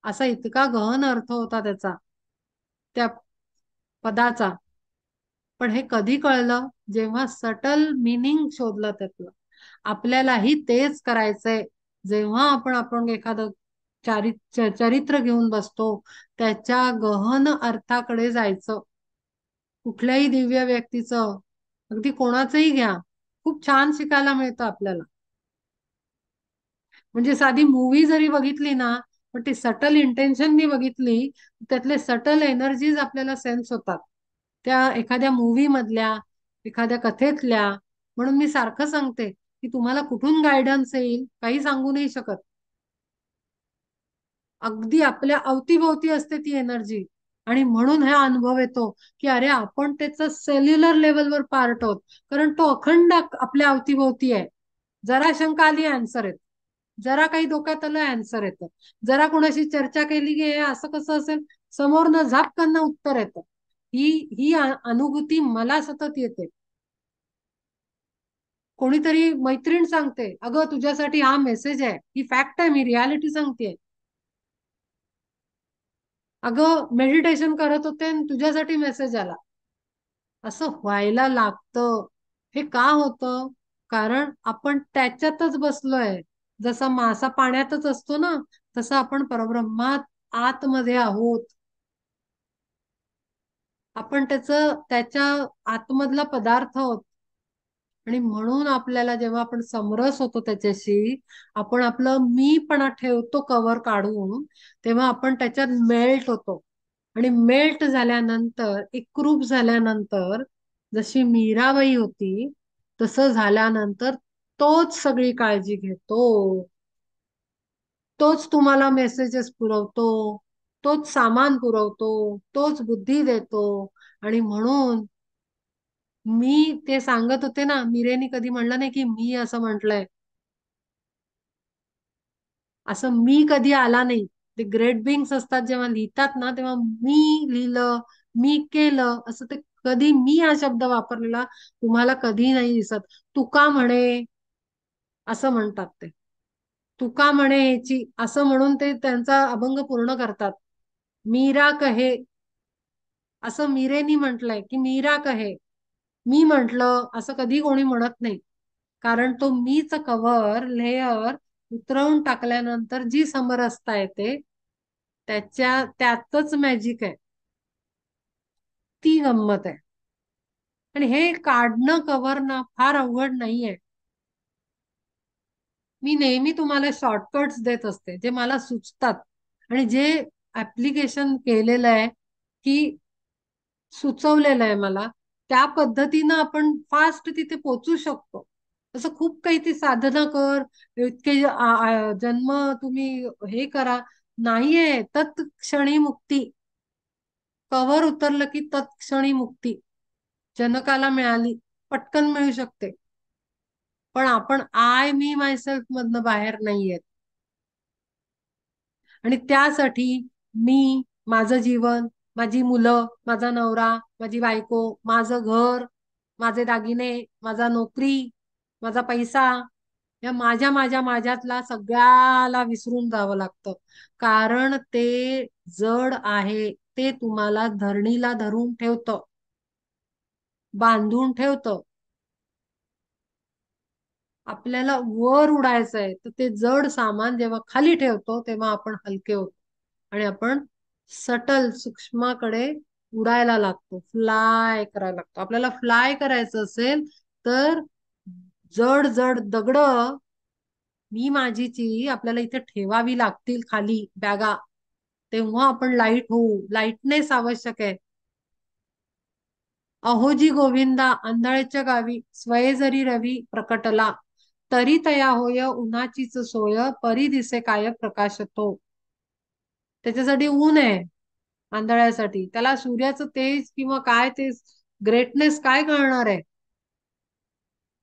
असा इतका गहन अर्थ होता त्याचा, त्या पदाचा. पण हे कधी कळलं, जेव्हा सटल मिनिंग शोधलं त्यातलं. आपल्यालाही तेच करायचंय. जेव्हा आपण एखादं चरित्र घेऊन बसतो, त्याच्या गहन अर्थाकडे जायचं. कुठल्याही दिव्य व्यक्तीचं, अगदी कोणाचंही घ्या, खूप छान शिकायला मिळतं आपल्याला. म्हणजे साधी मूवी जरी बघितली ना, पण ती सटल इंटेन्शननी बघितली, त्यातले सटल एनर्जीज आपल्याला सेन्स होतात त्या एखाद्या मूवी मधल्या, एखाद्या कथेतल्या. म्हणून मी सारखं सांगते की तुम्हाला कुठून गायडन्स येईल काही सांगू नाही शकत. अगदी आपल्या अवतीभोवती असते ती एनर्जी. आणि म्हणून हा अनुभव येतो की अरे आपण त्याचा सेल्युलर लेवलवर पार्ट आहोत, कारण तो अखंड आपल्या अवतीभोवती आहे. जरा शंका आली आन्सर येत, जरा काही डोक्यात आलं आन्सर येतं, जरा कोणाशी चर्चा केली की हे असं कसं असेल, समोरनं झापकन उत्तर येतं. ही ही अनुभूती मला सतत येते. कोणीतरी मैत्रीण सांगते, अगं तुझ्यासाठी हा मेसेज आहे, ही फॅक्ट आहे, मी रियालिटी सांगते. अगं मेडिटेशन करत होते आणि तुझ्यासाठी मेसेज आला. असं व्हायला लागतं. हे का होतं? कारण आपण त्याच्यातच बसलोय. जसा मासा पाण्यातच असतो ना, तसं आपण परब्रह्मात आतमध्ये आहोत. आपण त्याच्या आतमधला पदार्थ आहोत. आणि म्हणून आपल्याला जेव्हा आपण समरस होतो त्याच्याशी, आपण आपलं मीपणा ठेवतो कवर काढून, तेव्हा आपण त्याच्यात मेल्ट होतो. आणि मेल्ट झाल्यानंतर, एकरूप झाल्यानंतर, जशी मीराबाई होती तसं झाल्यानंतर तोच सगळी काळजी घेतो. तोच तुम्हाला मेसेजेस पुरवतो, तोच सामान पुरवतो, तोच बुद्धी देतो. आणि म्हणून मी ते सांगत होते ना, मीरेनी कधी म्हणलं नाही की मी असं म्हंटलंय. असं मी कधी आला नाही. ते ग्रेट बिंग्स असतात जेव्हा लिहितात ना, तेव्हा मी लिहिलं, मी केलं, असं ते कधी मी हा शब्द वापरलेला तुम्हाला कधी नाही दिसत. तुका म्हणे असं म्हणतात ते. तुका म्हणे ह्याची असं म्हणून ते त्यांचा अभंग पूर्ण करतात. मीरा कहे, असं मीरेनी म्हटलंय की मीरा कहे. मी म्हंटल असं कधी कोणी म्हणत नाही. कारण तो मीच कव्हर लेअर उतरवून टाकल्यानंतर जी समरसता येते, त्यातच मॅजिक आहे. ती गंमत आहे. आणि हे काढणं कव्हर ना फार अवघड नाहीये. मी नेहमी तुम्हाला शॉर्टकट्स देत असते जे मला सुचतात. आणि जे ऍप्लिकेशन केलेलं आहे की सुचवलेलं आहे मला, त्या पद्धतीनं आपण फास्ट तिथे पोचू शकतो. असं खूप काही ती साधना कर, इतके जन्म तुम्ही हे करा, नाहीये. तत्क्षणी मुक्ती. कवर उतरलं की तत्क्षणी मुक्ती जनकाला मिळाली, पटकन मिळू शकते. पण आपण आय मी मायसेल्फ मधनं बाहेर नाहीयेत. आणि त्यासाठी मी, माझं जीवन, माझी मुलं, माझा नवरा, माझी बायको, माझं घर, माझे दागिने, माझा नोकरी, माझा पैसा, या माझ्या माझ्या माझ्यातला सगळ्याला विसरून जावं लागतं. कारण ते जड आहे. ते तुम्हाला धरणीला धरून ठेवतं, बांधून ठेवतं. आपल्याला वर उडायचंय तर ते जड सामान जेव्हा खाली ठेवतो तेव्हा आपण हलके होतो. आणि आपण सटल सूक्ष्माकडे उडायला लागतो, फ्लाय करायला लागतो. आपल्याला फ्लाय करायचं असेल तर जड जड दगड, मी माझीची, आपल्याला इथे ठेवावी लागतील खाली बॅगा. तेव्हा आपण लाईट होऊ. लाईटनेस आवश्यक आहे. अहोजी गोविंदा आंधळेच्या गावी स्वये जरी रवी प्रकटला, तरी तया होय उन्हाचीच सोय, परी दिसे काय प्रकाशतो. त्याच्यासाठी ऊन आहे. आंधळ्यासाठी त्याला सूर्याचं तेज किंवा काय ते ग्रेटनेस काय कळणार आहे?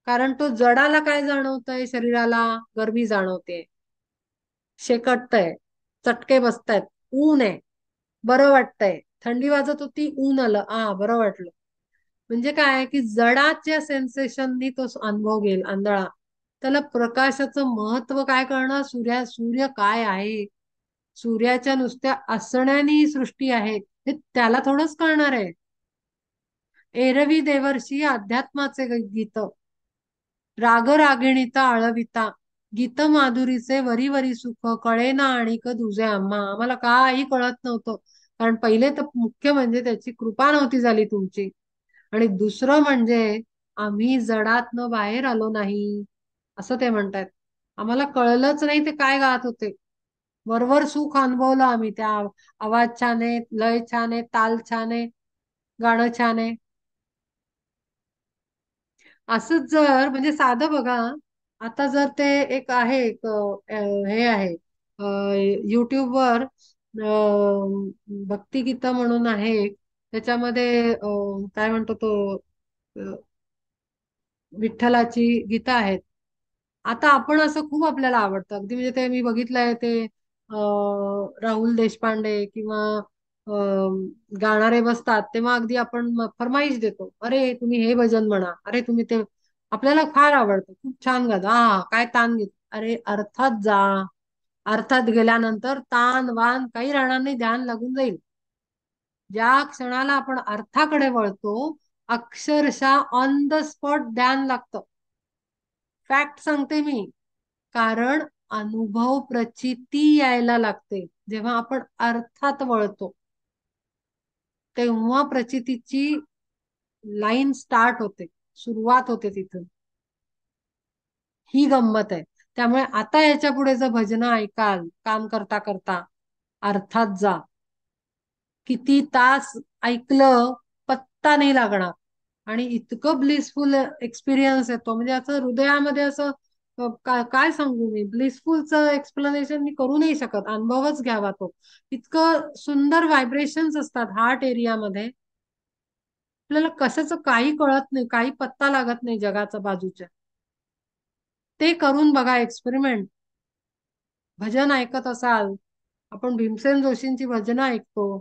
कारण तो जडाला काय जाणवतंय? शरीराला गरमी जाणवते, शेकटतय, चटके बसतायत, ऊन आहे, बरं वाटतंय. थंडी वाजत होती, ऊन आलं, बरं वाटलं. म्हणजे काय की जडाच्या सेन्सेशननी तो अनुभव घेईल आंधळा. त्याला प्रकाशाचं महत्व काय कळणार? सूर्य काय आहे? सूर्याच्या नुसत्या असण्यानी सृष्टी आहे हे त्याला थोडंच कळणार आहे. एरवी देवर्षी अध्यात्माचे गीत, राग रागिणीता आळविता, गीत माधुरीचे वरी वरी सुख, कळेना आणिक तुझे आम्हा. आम्हाला काही कळत नव्हतं. कारण पहिले तर मुख्य म्हणजे त्याची कृपा नव्हती झाली तुमची. आणि दुसरं म्हणजे आम्ही जडातनं बाहेर आलो नाही, असं ते म्हणतात. आम्हाला कळलंच नाही ते काय गात होते. वरवर सुख अनुभवलं आम्ही. त्या आवाज छान आहे, लय छान आहे, ताल छान आहे, गाणं छान आहे. असंच जर म्हणजे साधं बघा, आता जर ते एक आहे, हे आहे युट्यूबवर भक्तिगीत म्हणून आहे. त्याच्यामध्ये काय म्हणतो तो, अ, विठ्ठलाची गीतं आहेत. आता आपण असं खूप आपल्याला आवडतं अगदी. म्हणजे ते मी बघितलंय ते राहुल देशपांडे किंवा गाणारे बसतात तेव्हा अगदी आपण फरमाईश देतो, अरे तुम्ही हे भजन म्हणा, अरे तुम्ही ते. आपल्याला फार आवडतं, खूप छान गात, हा काय ताण घेत, अरे अर्थात जा. अर्थात गेल्यानंतर ताण वान काही राहणार नाही, ध्यान लागून जाईल. ज्या क्षणाला आपण अर्थाकडे वळतो, अक्षरशः ऑन द स्पॉट ध्यान लागतं. फॅक्ट सांगते मी. कारण अनुभव प्रचिती यायला लागते जेव्हा आपण अर्थात वळतो, तेव्हा प्रचितीची लाईन स्टार्ट होते, सुरुवात होते तिथून. ही गंमत आहे. त्यामुळे आता याच्या पुढे जर भजन ऐकाल काम करता करता, अर्थात जा. किती तास ऐकलं पत्ता नाही लागणार. आणि इतकं ब्लिसफुल एक्सपिरियन्स येतो, म्हणजे असं हृदयामध्ये असं काय सांगू मी, ब्लिसफुलचं एक्सप्लेनेशन मी करू नाही शकत, अनुभवच घ्यावा तो. इतकं सुंदर व्हायब्रेशन्स असतात हार्ट एरियामध्ये. आपल्याला कशाचं काही कळत नाही, काही पत्ता लागत नाही जगाचा बाजूच्या. ते करून बघा एक्सपेरिमेंट. भजन ऐकत असाल, आपण भीमसेन जोशींची भजनं ऐकतो,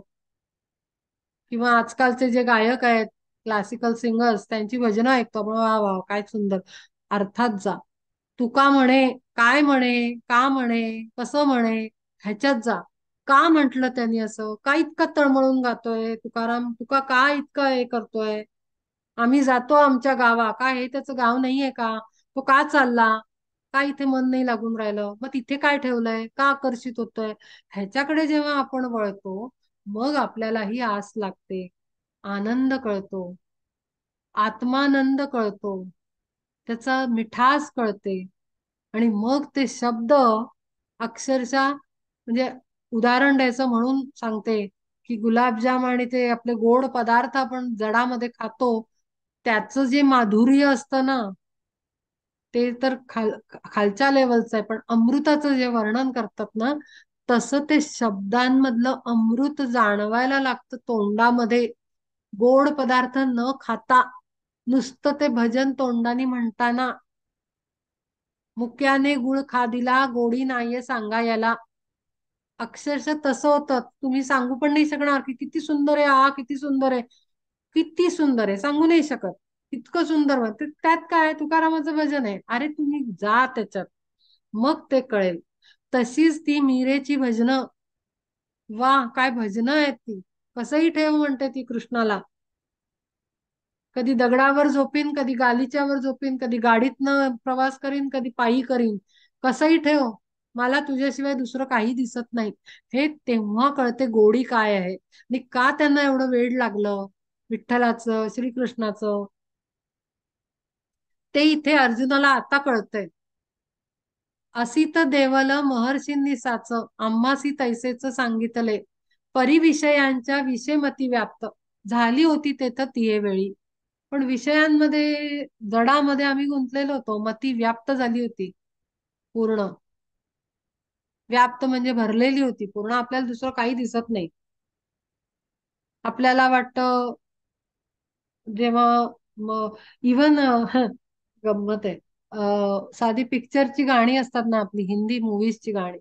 किंवा आजकालचे जे गायक आहेत क्लासिकल सिंगर्स, त्यांची भजनं ऐकतो आपण, वा वा काय सुंदर. अर्थात जा. तुका म्हणे, काय म्हणे, का म्हणे, कसं म्हणे, ह्याच्यात जा. का म्हंटल त्यांनी असं, का इतका तळमळून गातोय तुकाराम, तुका का इतकं हे करतोय. आम्ही जातो आमच्या गावा, काय हे त्याचं गाव नाहीये का, तो का चालला, का इथे मन नाही लागून राहिलं, मग तिथे काय ठेवलंय, का आकर्षित होतोय. ह्याच्याकडे जेव्हा आपण वळतो, मग आपल्याला ही आस लागते, आनंद कळतो, आत्मानंद कळतो, त्याचा मिठास कळते. आणि मग ते शब्द अक्षरशः, म्हणजे उदाहरण द्यायचं म्हणून सांगते, की गुलाबजाम आणि ते आपले गोड पदार्थ आपण जडामध्ये खातो, त्याचं जे माधुर्य असतं ना, ते तर खालच्या लेवलचं आहे. पण अमृताचं जे वर्णन करतात ना, तसं ते शब्दांमधलं अमृत जाणवायला लागतं तोंडामध्ये. गोड पदार्थ न खाता नुसतं ते भजन तोंडाने म्हणताना, मुक्याने गुळ खा दिला, गोडी नाहीये सांगा याला. अक्षरशः तसं होतं, तुम्ही सांगू पण नाही शकणार की किती सुंदर आहे, हा किती सुंदर आहे, किती सुंदर आहे, सांगू नाही शकत. इतकं सुंदर म्हणते, त्यात काय तुकारामाचं भजन आहे, अरे तुम्ही जा त्याच्यात, मग ते कळेल. तशीच ती मीरेची भजनं, वा काय भजनं आहेत ती. कसंही ठेव म्हणते ती कृष्णाला. कधी दगडावर झोपीन, कधी गालिच्यावर झोपीन, कधी गाडीतनं प्रवास करीन, कधी पायी करीन, कसंही ठेव, मला तुझ्याशिवाय दुसरं काही दिसत नाही. हे तेव्हा कळते गोडी काय आहे आणि का त्यांना एवढं वेड लागलं विठ्ठलाचं, श्रीकृष्णाचं. ते इथे अर्जुनाला आता कळतंय. असित देवल महर्षींनी साच, आम्हासी तैसेच सांगितले, परिविषयांच्या विषयमती व्याप्त, झाली होती तेथ तिये वेळी. पण विषयांमध्ये, जडामध्ये आम्ही गुंतलेलो होतो, मती व्याप्त झाली होती पूर्ण. व्याप्त म्हणजे भरलेली होती पूर्ण, आपल्याला दुसरं काही दिसत नाही. आपल्याला वाटतं जेव्हा इवन गंमत आहे, साधी पिक्चरची गाणी असतात ना आपली हिंदी मूवीजची गाणी,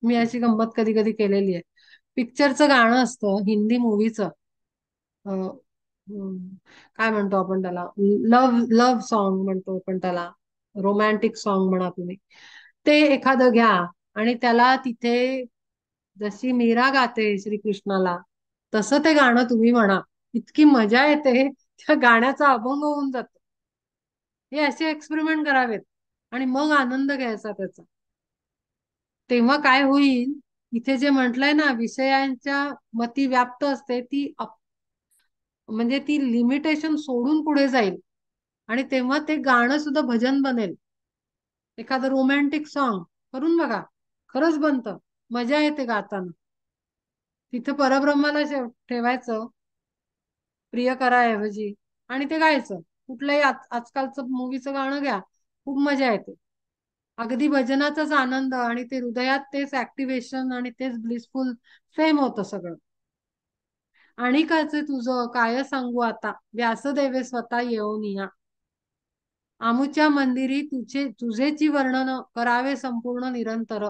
मी अशी गंमत कधी कधी केलेली आहे. पिक्चरचं गाणं असतं हिंदी मूवीचं, काय म्हणतो आपण त्याला, लव्ह लव्ह सॉन्ग म्हणतो आपण त्याला, रोमॅन्टिक सॉन्ग म्हणा तुम्ही. ते एखादं घ्या आणि त्याला तिथे जशी मीरा गाते श्रीकृष्णाला, तसं ते गाणं तुम्ही म्हणा, इतकी मजा येते, त्या गाण्याचा अभंग होऊन जातो. हे असे एक्सपेरिमेंट करावेत आणि मग आनंद घ्यायचा त्याचा. तेव्हा काय होईल, इथे जे म्हटलंय ना, विषयांच्या मती व्याप्त असते ती, म्हणजे ती लिमिटेशन सोडून पुढे जाईल. आणि तेव्हा ते गाणं सुद्धा भजन बनेल. एखादं रोमॅन्टिक सॉन्ग करून बघा, खरंच बनतं, मजा येते गाताना. तिथं परब्रह्माला ठेवायचं प्रिय कराऐवजी, आणि ते गायचं. कुठलंही आजकालचं मूवीचं गाणं घ्या, खूप मजा येते. अगदी भजनाचाच आनंद, आणि ते हृदयात तेच ऍक्टिव्हेशन आणि तेच ब्लिसफुल फेम होतं सगळं. आणि कायचे तुझं काय सांगू आता, व्यासदेवे स्वतः येऊन या. आमुच्या मंदिरी तुझेची वर्णन करावे संपूर्ण निरंतर.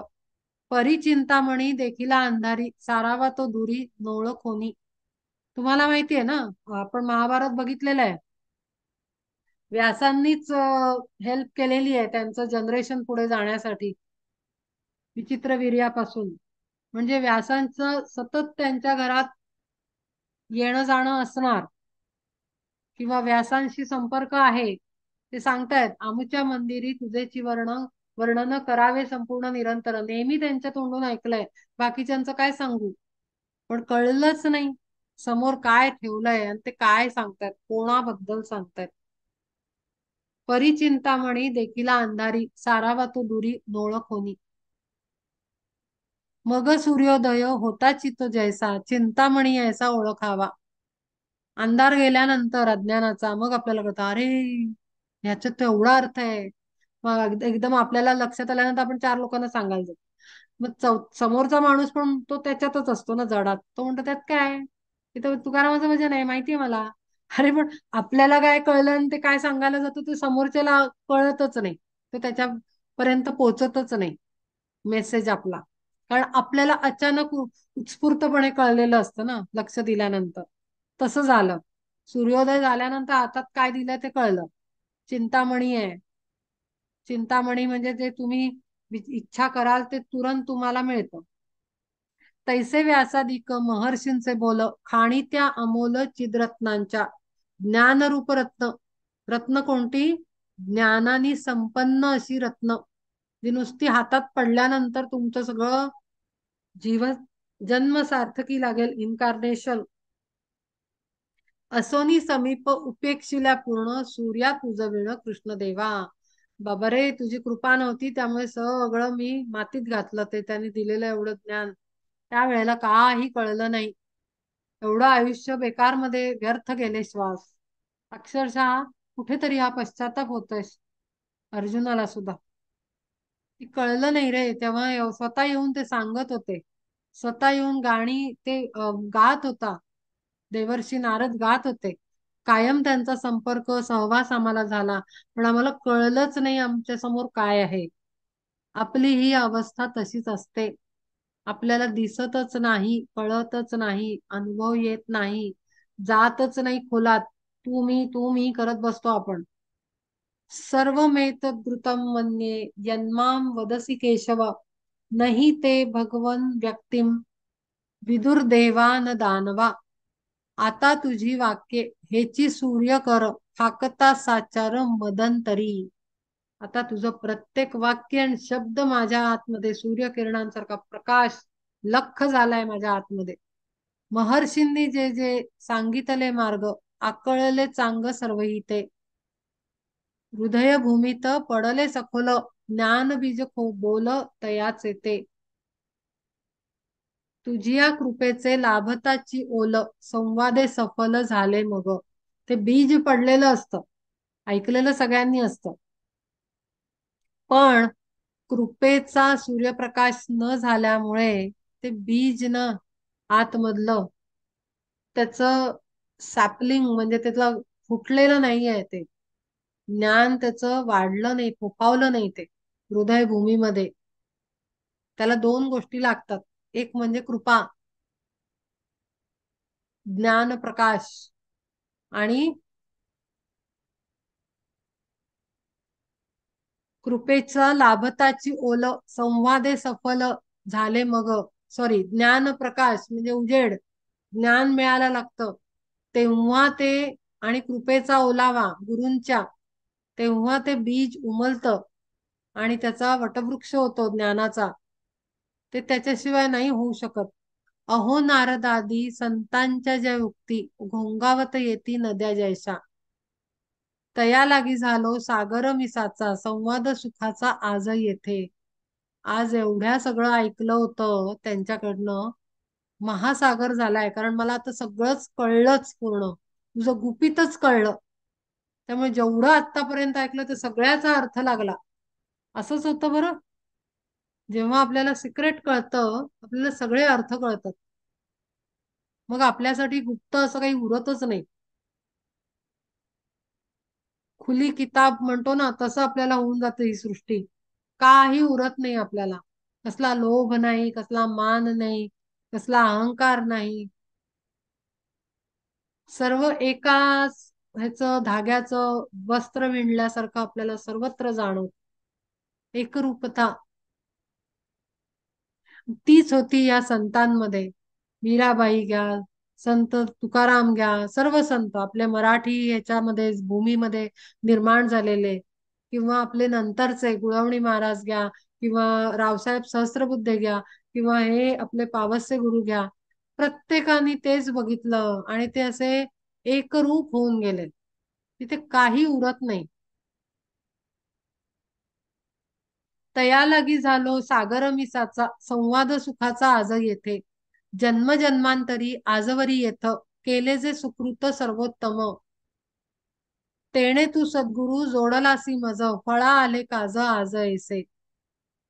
परिचिंतामणी देखिला अंधारी, सारावा तो दुरी नोळ कोणी. तुम्हाला माहितीये ना, आपण महाभारत बघितलेलं आहे. व्यासांनीच हेल्प केलेली आहे त्यांचं जनरेशन पुढे जाण्यासाठी, विचित्र वीर्यापासून. म्हणजे व्यासांचं सतत त्यांच्या घरात येणं जाणं असणार, किंवा व्यासांशी संपर्क आहे. ते सांगतायत, आमुच्या मंदिरी तुझेची वर्णन करावे संपूर्ण निरंतर. नेहमी त्यांच्या तोंडून ऐकलंय, बाकीच्यांचं काय सांगू. पण कळलंच नाही समोर काय ठेवलंय आणि ते काय सांगतायत, कोणाबद्दल सांगतायत. परिचिंतामणी देखीला अंधारी, सारावा तो दुरी नोळख होनी. मग सूर्योदय होता चित्त जैसा, चिंतामणी ऐसा ओळखावा. अंधार गेल्यानंतर अज्ञानाचा, मग आपल्याला कळतं, अरे ह्याच्यात तेवढा अर्थ आहे. मग एकदम आपल्याला लक्षात आल्यानंतर आपण चार लोकांना सांगायला जातो. मग समोरचा माणूस पण तो त्याच्यातच असतो ना, जडात. तो म्हणतो त्यात काय, तिथं तुकारामाचं भजन आहे, माहितीये मला. अरे पण आपल्याला काय कळलं आणि ते काय सांगायला जातो ते समोरच्याला कळतच नाही, तो त्याच्यापर्यंत पोहोचतच नाही मेसेज आपला. कारण आपल्याला अचानक उत्स्फूर्तपणे कळलेलं असतं ना, लक्ष दिल्यानंतर. तसं झालं. सूर्योदय झाल्यानंतर हातात काय दिलंय ते कळलं. चिंतामणी आहे. चिंतामणी म्हणजे जे तुम्ही इच्छा कराल ते तुरंत तुम्हाला मिळतं. तैसे व्यासादिक महर्षींचे बोल, खाणी त्या अमोल चिद्रत्नांच्या. ज्ञानरूप रत्न. रत्न कोणती? ज्ञानाने संपन्न अशी रत्न, जी नुसती हातात पडल्यानंतर तुमचं सगळं जीवन, जन्म सार्थकी लागेल, इन्कार्नेशन. असोनी समीप उपेक्षिल्या पूर्ण, सूर्या तुझं विण कृष्णदेवा. बाबा रे, तुझी कृपा नव्हती त्यामुळे सगळं मी मातीत घातलं. ते त्यांनी दिलेलं एवढं ज्ञान त्यावेळेला काही कळलं नाही. एवढं आयुष्य बेकार मध्ये व्यर्थ गेले श्वास. अक्षरशः कुठेतरी हा पश्चाताप होतोय अर्जुनाला सुद्धा. ती कळलं नाही रे. तेव्हा स्वतः येऊन ते सांगत होते, स्वतः येऊन गाणी ते गात होता. देवर्षी नारद गात होते. कायम त्यांचा संपर्क सहवास आम्हाला झाला, पण आम्हाला कळलंच नाही आमच्या समोर काय आहे. आपली ही अवस्था तशीच असते. आपल्याला दिसतच नाही, कळतच नाही, अनुभव येत नाही, जातच नाही खोलात. तू मी करत बसतो आपण. सर्वमेतद्रुतं मन्ये यन्मां वदसि केशव, नहि ते भगवन व्यक्तिम विदुर्देवा न दानवा. आता तुझी वाक्ये हेची सूर्य कर, फाकता साचार मदंतरी. आता तुझं प्रत्येक वाक्य आणि शब्द माझ्या आतमध्ये सूर्यकिरणांसारखा प्रकाश लख झालाय माझ्या आतमध्ये. महर्षींनी जे जे सांगितले मार्ग, आकळले चांग सर्वही ते. हृदय भूमीत पडले सखोल, ज्ञान बीज बोल तयाचे ते. तुझिया कृपेचे लाभताची ओल, संवादे सफल झाले मग. ते बीज पडलेलं असतं, ऐकलेलं सगळ्यांनी असतं, पण कृपेचा सूर्यप्रकाश न झाल्यामुळे ते बीज न आतमधलं त्याचं सॅपलिंग म्हणजे त्याचं फुटलेलं नाहीये. ते ज्ञान त्याचं वाढलं नाही, फोफावलं नाही ते हृदयभूमीमध्ये. त्याला दोन गोष्टी लागतात, एक म्हणजे कृपा, ज्ञान प्रकाश, आणि कृपेचा लाभताची ओल, संवादे सफल झाले मग. सॉरी, ज्ञान प्रकाश म्हणजे उजेड, ज्ञान मिळायला लागतं तेव्हा ते, आणि कृपेचा ओलावा गुरूंच्या, तेव्हा ते बीज उमलतं आणि त्याचा वटवृक्ष होतो ज्ञानाचा. ते त्याच्याशिवाय नाही होऊ शकत. अहो नारदादी संतांच्या ज्या युक्ती, घोंगावत येती नद्या जैसा. तया लागी झालो सागर मिसाचा, संवाद सुखाचा आज येथे. आज एवढ्या सगळं ऐकलं होतं त्यांच्याकडनं, महासागर झालाय. कारण मला आता सगळंच कळलंच, पूर्ण तुझं गुपितच कळलं. त्यामुळे जेवढं आतापर्यंत ऐकलं ते सगळ्याचा अर्थ लागला. असंच होतं बरं. जेव्हा आपल्याला सिक्रेट कळतं, आपल्याला सगळे अर्थ कळतात. मग आपल्यासाठी गुप्त असं काही उरतच नाही. खुली किताब म्हणतो ना, तसं आपल्याला होऊन जातं ही सृष्टी. काही उरत नाही आपल्याला. कसला लोभ नाही, कसला मान नाही, कसला अहंकार नाही. सर्व एकाच ह्याचं धाग्याचं वस्त्र विणल्यासारखं आपल्याला सर्वत्र जाणवत. एकरूपता तीच होती या संतांमध्ये. मीराबाई घ्या, संत तुकाराम घ्या, सर्व संत आपल्या मराठी ह्याच्यामध्ये भूमीमध्ये निर्माण झालेले, किंवा आपले नंतरचे गुळवणी महाराज घ्या, किंवा रावसाहेब सहस्त्रबुद्धे घ्या, किंवा हे आपले पावसचे गुरु घ्या. प्रत्येकाने तेच बघितलं आणि ते असे एकरूप होऊन गेले. तिथे काही उरत नाही. तया लगी झालो सागर मिसाचा, संवाद सुखाचा आज येथे. जन्म जन्मांतरी आजवरी येथ, केले जे सुकृत सर्वोत्तम. तेणे तू सद्गुरु जोडलासी मज, फळा आले काज आज ऐसे.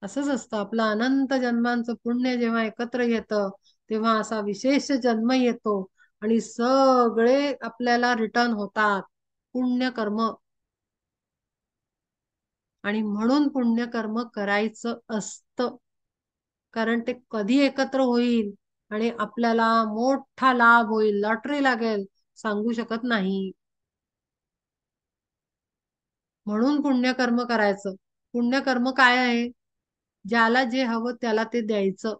असंच असतं, आपलं अनंत जन्मांचं पुण्य जेव्हा एकत्र येतं तेव्हा असा विशेष जन्म येतो आणि सगळे आपल्याला रिटर्न होतात. पुण्यकर्म. आणि म्हणून पुण्यकर्म करायचं असतं, कारण ते कधी एकत्र होईल आणि आपल्याला मोठा लाभ होईल, लॉटरी लागेल, सांगू शकत नाही. म्हणून पुण्यकर्म करायचं. पुण्यकर्म काय आहे? ज्याला जे हवं त्याला ते द्यायचं.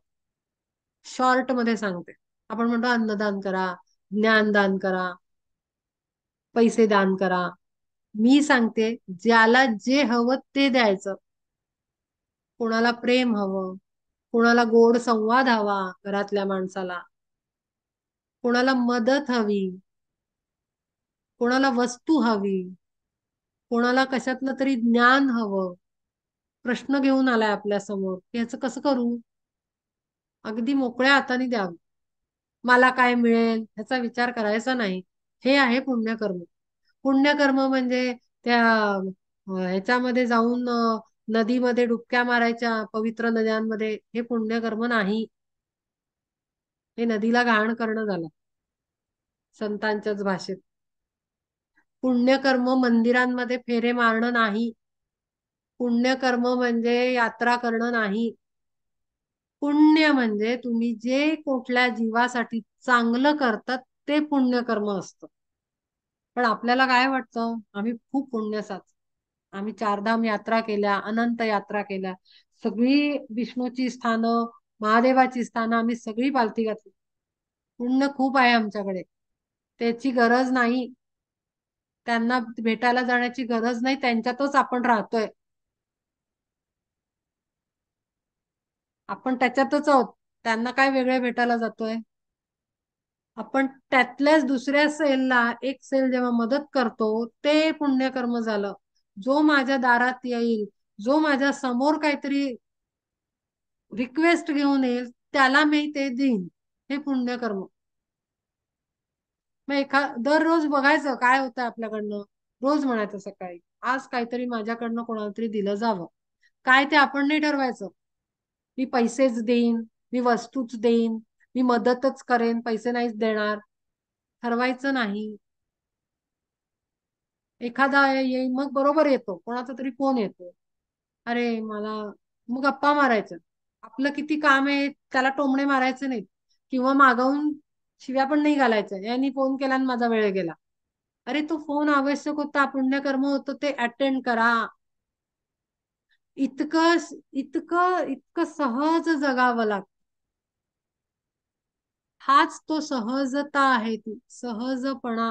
शॉर्ट मध्ये सांगते. आपण म्हणतो अन्नदान करा, ज्ञानदान करा, पैसे दान करा. मी सांगते ज्याला जे हवं ते द्यायचं. कोणाला प्रेम हवं, कोणाला गोड संवाद हवा घरातल्या माणसाला, कोणाला मदत हवी, कोणाला वस्तू हवी, कोणाला कशातलं तरी ज्ञान हवं. प्रश्न घेऊन आलाय आपल्या समोर, ह्याचं कसं करू? अगदी मोकळ्या हाताने द्यावं. मला काय मिळेल ह्याचा विचार करायचा नाही. हे आहे पुण्यकर्म. पुण्यकर्म म्हणजे त्या ह्याच्यामध्ये जाऊन नदीमध्ये डुबक्या मारायच्या, पवित्र नद्यांमध्ये, हे पुण्यकर्म नाही. हे नदीला घाण करणं झालं संतांच्याच भाषेत. पुण्यकर्म मंदिरांमध्ये फेरे मारणं नाही. पुण्यकर्म म्हणजे यात्रा करणं नाही. पुण्य म्हणजे तुम्ही जे कुठल्या जीवासाठी चांगलं करतात ते पुण्यकर्म असतं. पण आपल्याला काय वाटतं, आम्ही खूप पुण्यसाच, आम्ही चारधाम यात्रा केल्या, अनंत यात्रा केल्या, सगळी विष्णूची स्थानं, महादेवाची स्थानं आम्ही सगळी पालथी घातली. पुण्य खूप आहे आमच्याकडे, त्याची गरज नाही. त्यांना भेटायला जाण्याची गरज नाही, त्यांच्यातच आपण राहतोय. आपण त्याच्यातच आहोत. त्यांना काय वेगळे भेटायला जातोय? आपण त्यातल्याच दुसऱ्या सेलला एक सेल जेव्हा मदत करतो ते पुण्यकर्म झालं. जो माझ्या दारात येईल, जो माझ्या समोर काहीतरी रिक्वेस्ट घेऊन येईल, त्याला मी ते देईन, हे पुण्यकर्म. मग दररोज बघायचं काय होतं आपल्याकडनं. रोज म्हणायचं सकाळी, आज काहीतरी माझ्याकडनं कोणाला तरी दिलं जावं. काय ते आपण नाही ठरवायचं. मी पैसेच देईन, मी वस्तूच देईन, मी मदतच करेन, पैसे नाहीच देणार, ठरवायचं नाही. एखादा येईल, मग बरोबर येतो, कोणाचा तरी फोन येतो, अरे मला, मग गप्पा मारायचं. आपलं किती काम आहे त्याला टोमणे मारायचे नाहीत, किंवा मागवून शिव्या पण नाही घालायचं, यांनी फोन केला आणि माझा वेळ गेला. अरे तो फोन आवश्यक होता, पुण्यकर्म होतं, ते अटेंड करा. इतकं इतकं इतकं सहज जगावं लागतं. हाच तो सहजता आहे, ती सहजपणा.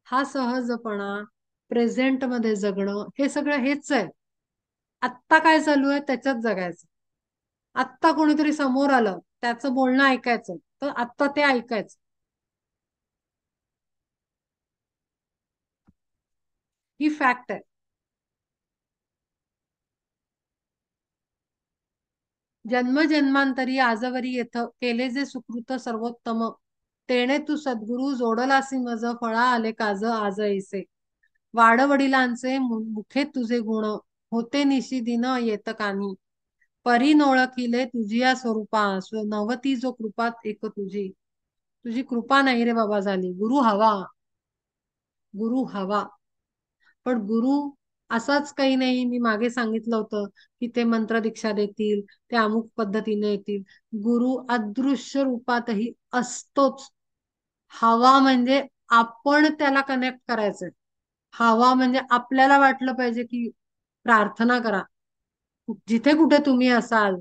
हा सहजपणा, प्रेझेंट मध्ये जगणं, हे सगळं हेच आहे. आत्ता काय चालू आहे त्याच्यात जगायचं. आत्ता कोणीतरी समोर आलं, त्याचं बोलणं ऐकायचं, तर आत्ता ते ऐकायचं. ही फॅक्ट आहे. जन्म जन्मांतरी आजवरी येथ, केले जे सुकृत सर्वोत्तम. तेणे तू सद्गुरु जोडलासी मज, फळा आले काज आज ऐसे. वाडवडिलांचे मुखे तुझे गुण, होते निशी दिन येत कानी. परी नोळखिले तुझिया स्वरूपा, नवती जो कृपात एक तुझी. तुझी कृपा नाही रे बाबा झाली, गुरु हवा. गुरु हवा. पण गुरु असाच काही नाही. मी मागे सांगितलं होतं की ते मंत्र दीक्षा देतील, ते अमुक पद्धतीने येतील. गुरु अदृश्य रूपातही असतोच. हवा म्हणजे आपण त्याला कनेक्ट करायचंय. हवा म्हणजे आपल्याला वाटलं पाहिजे की प्रार्थना करा. जिथे कुठे तुम्ही असाल,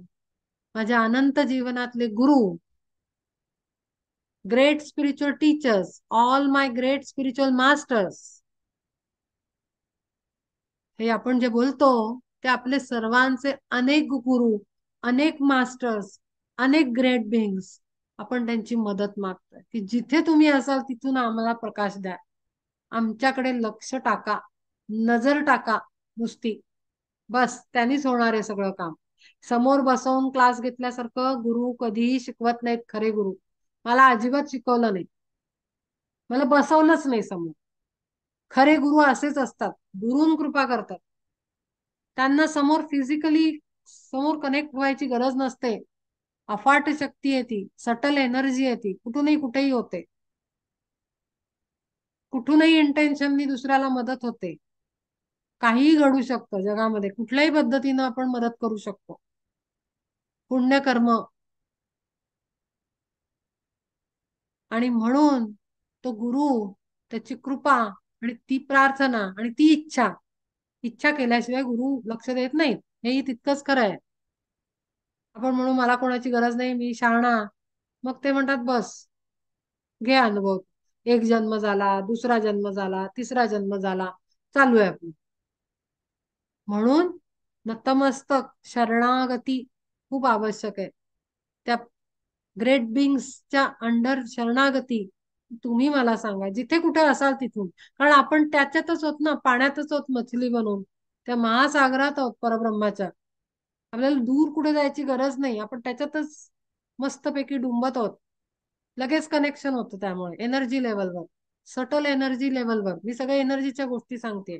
माझ्या अनंत जीवनातले गुरु, ग्रेट स्पिरिच्युअल टीचर्स, ऑल माय ग्रेट स्पिरिच्युअल मास्टर्स, हे आपण जे बोलतो ते आपले सर्वांचे अनेक गुरु, अनेक मास्टर्स, अनेक ग्रेट बिंग्स. आपण त्यांची मदत मागतोय की जिथे तुम्ही असाल तिथून आम्हाला प्रकाश द्या, आमच्याकडे लक्ष टाका, नजर टाका नुसती. बस त्यांनीच होणार आहे सगळं काम. समोर बसवून क्लास घेतल्यासारखं गुरु कधीही शिकवत नाहीत. खरे गुरु मला अजिबात शिकवलं नाही, मला बसवलंच नाही समोर. खरे गुरु असेच असतात, दुरून कृपा करतात. त्यांना समोर फिजिकली समोर कनेक्ट व्हायची गरज नसते. अफाट शक्ती आहे ती, सटल एनर्जी आहे ती, कुठूनही कुठेही होते, कुठूनही इंटेन्शननी दुसऱ्याला मदत होते. काहीही घडू शकतं जगामध्ये, कुठल्याही पद्धतीनं आपण मदत करू शकतो. पुण्यकर्म. आणि म्हणून तो गुरु, त्याची कृपा आणि ती प्रार्थना आणि ती इच्छा, इच्छा केल्याशिवाय गुरु लक्ष देत नाहीत, हेही तितकंच खरं आहे. आपण म्हणू मला कोणाची गरज नाही, मी शहाणा, मग ते म्हणतात बस घे अनुभव. एक जन्म झाला, दुसरा जन्म झाला, तिसरा जन्म झाला, चालू आहे आपलं. म्हणून नतमस्तक शरणागती खूप आवश्यक आहे. त्या ग्रेट बिंग्सच्या अंडर शरणागती. तुम्ही मला सांगा जिथे कुठे असाल तिथून, कारण आपण त्याच्यातच होत ना, पाण्यातच होत मछली बनून, त्या महासागरात आहोत परब्रह्माच्या. आपल्याला दूर कुठे जायची गरज नाही, आपण त्याच्यातच मस्तपैकी डुंबत आहोत. लगेच कनेक्शन होतं त्यामुळे एनर्जी लेवलवर, सटल एनर्जी लेवलवर. मी सगळ्या एनर्जीच्या गोष्टी सांगते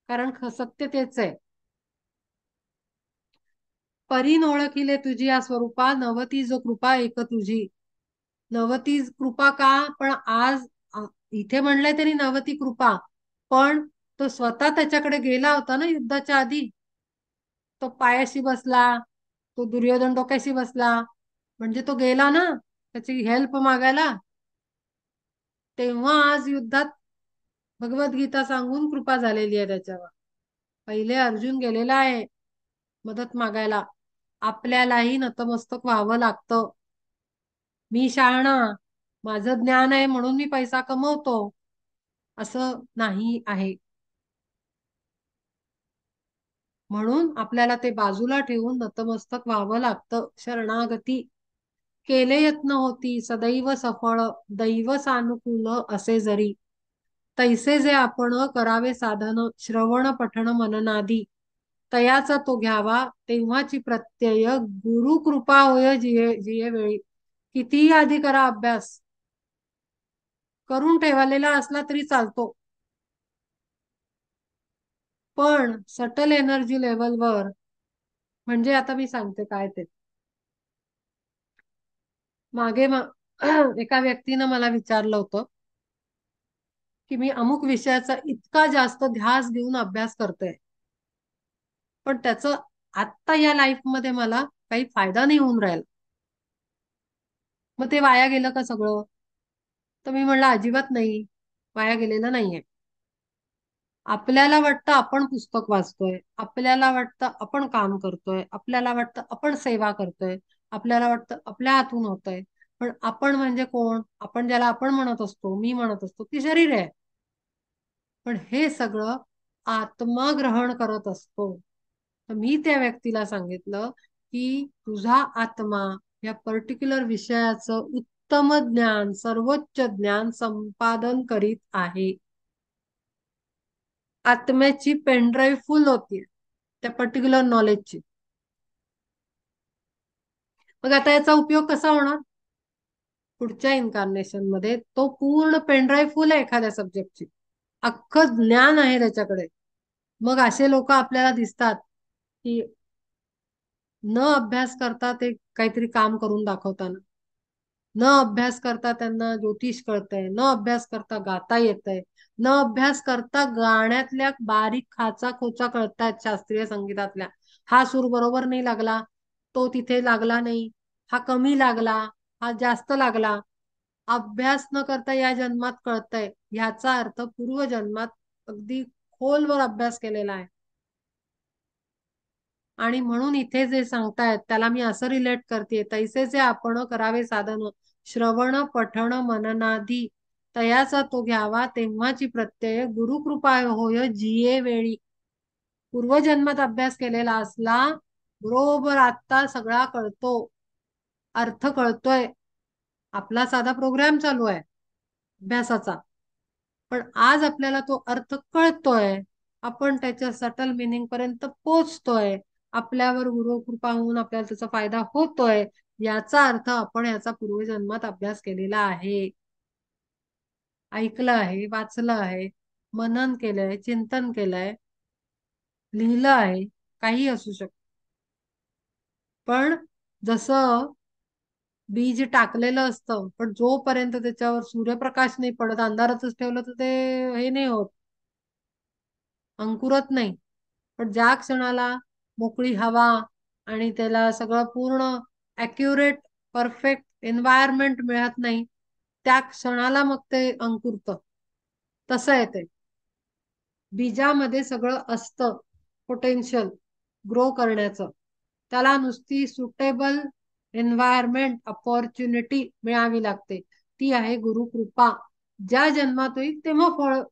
कारण सत्य तेच आहे. परीन ओळखिले तुझी या स्वरूपा, नवती जो कृपा एक तुझी. नवती कृपा का, पण आज इथे म्हणलंय तरी नवती कृपा, पण तो स्वतः त्याच्याकडे गेला होता ना युद्धाच्या आधी. तो पायाशी बसला, तो दुर्योधन डोक्याशी बसला, म्हणजे तो गेला ना त्याची हेल्प मागायला. तेव्हा आज युद्धात भगवद्गीता सांगून कृपा झालेली आहे त्याच्यावर. पहिले अर्जुन गेलेला आहे मदत मागायला. आपल्यालाही नतमस्तक व्हावं लागतं. मी शहाणा, माझं ज्ञान आहे म्हणून मी पैसा कमवतो असं नाही आहे. म्हणून आपल्याला ते बाजूला ठेवून नतमस्तक व्हावं लागतं. शरणागती केले यत्न होती सदैव सफळ, दैव सानुकूल असे जरी. तैसे जे आपण करावे साधन, श्रवण पठण मननादी. तयाचा तो घ्यावा तेव्हाची प्रत्यय, गुरु कृपा होय जिये जिये वेळी. कितीही आधी करा अभ्यास, करून ठेवलेला असला तरी चालतो, पण सटल एनर्जी लेवलवर. म्हणजे आता मी सांगते काय ते. मागे एका व्यक्तीनं मला विचारलं होतं की मी अमुक विषयाचा इतका जास्त ध्यास देऊन अभ्यास करतोय, पण त्याचं आत्ता या लाईफ मध्ये मला काही फायदा नाही होऊन राहिला, मग ते वाया गेलं का सगळं? तर मी म्हणलं अजिबात नाही, वाया गेलेलं नाहीये. आपल्याला वाटतं आपण पुस्तक वाचतोय, आपल्याला वाटतं आपण काम करतोय, आपल्याला वाटतं आपण सेवा करतोय, आपल्याला वाटतं आपल्या हातून होतंय, पण आपण म्हणजे कोण? आपण ज्याला आपण म्हणत असतो, मी म्हणत असतो, ती शरीर आहे. पण हे सगळं आत्मा ग्रहण करत असतो. तर मी त्या व्यक्तीला सांगितलं की तुझा आत्मा या पर्टिक्युलर विषयाचं उत्तम ज्ञान, सर्वोच्च ज्ञान संपादन करीत आहे. आत्म्याची पेनड्राईव्ह फुल होतीये त्या पर्टिक्युलर नॉलेजची. मग आता याचा उपयोग कसा होणार? पुढच्या इन्कार्नेशन मध्ये तो पूर्ण पेनड्राईव्ह फुल आहे एखाद्या सब्जेक्टची, अख्खं ज्ञान आहे त्याच्याकडे. मग असे लोक आपल्याला दिसतात की न अभ्यास करता ते काहीतरी काम करून दाखवताना, न अभ्यास करता त्यांना ज्योतिष कळतंय, न अभ्यास करता गाता येतंय, न अभ्यास करता गाण्यातल्या बारीक खाचा खोचा कळतायत शास्त्रीय संगीतातल्या. हा सूर बरोबर नाही लागला, तो तिथे लागला नाही, हा कमी लागला, हा जास्त लागला. अभ्यास न करता या जन्मात कळतंय, ह्याचा अर्थ पूर्वजन्मात अगदी खोलवर अभ्यास केलेला आहे. आणि म्हणून इथे जे सांगतायत त्याला मी असं रिलेट करते, तैसेचे आपण करावे साधन, श्रवण पठण मननादी, तयाचा तो घ्यावा तेव्हाची प्रत्यय, गुरुकृपा होय जिये वेळी. पूर्वजन्मात अभ्यास केलेला असला बरोबर आता सगळा कळतो, अर्थ कळतोय. आपला साधा प्रोग्राम चालू आहे अभ्यासाचा, पण आज आपल्याला तो अर्थ कळतोय, आपण त्याच्या सटल मिनिंग पर्यंत पोहोचतोय, आपल्यावर गुरुकृपा होऊन आपल्याला त्याचा फायदा होतोय, याचा अर्थ आपण याचा पूर्वजन्मात अभ्यास केलेला आहे, ऐकलं आहे, वाचलं आहे, मनन केलंय, चिंतन केलंय, लिहिलं आहे, काही असू शकतं. पण जसं बीज टाकलेलं असतं, पण जोपर्यंत त्याच्यावर सूर्यप्रकाश नाही पडत, अंधारातच ठेवलं तर ते हे नाही होत, अंकुरत नाही. पण ज्या क्षणाला मोकळी हवा आणि त्याला सगळं पूर्ण ॲक्युरेट परफेक्ट एन्व्हायरमेंट मिळत नाही, त्या क्षणाला मग ते अंकुरतं. तसं आहे ते. बीजामध्ये सगळं असतं, पोटेन्शियल ग्रो करण्याचं. त्याला नुसती सुटेबल एन्व्हायरमेंट अपॉर्च्युनिटी मिळावी लागते, ती आहे गुरुकृपा. ज्या जन्मात होईल तेव्हा फळ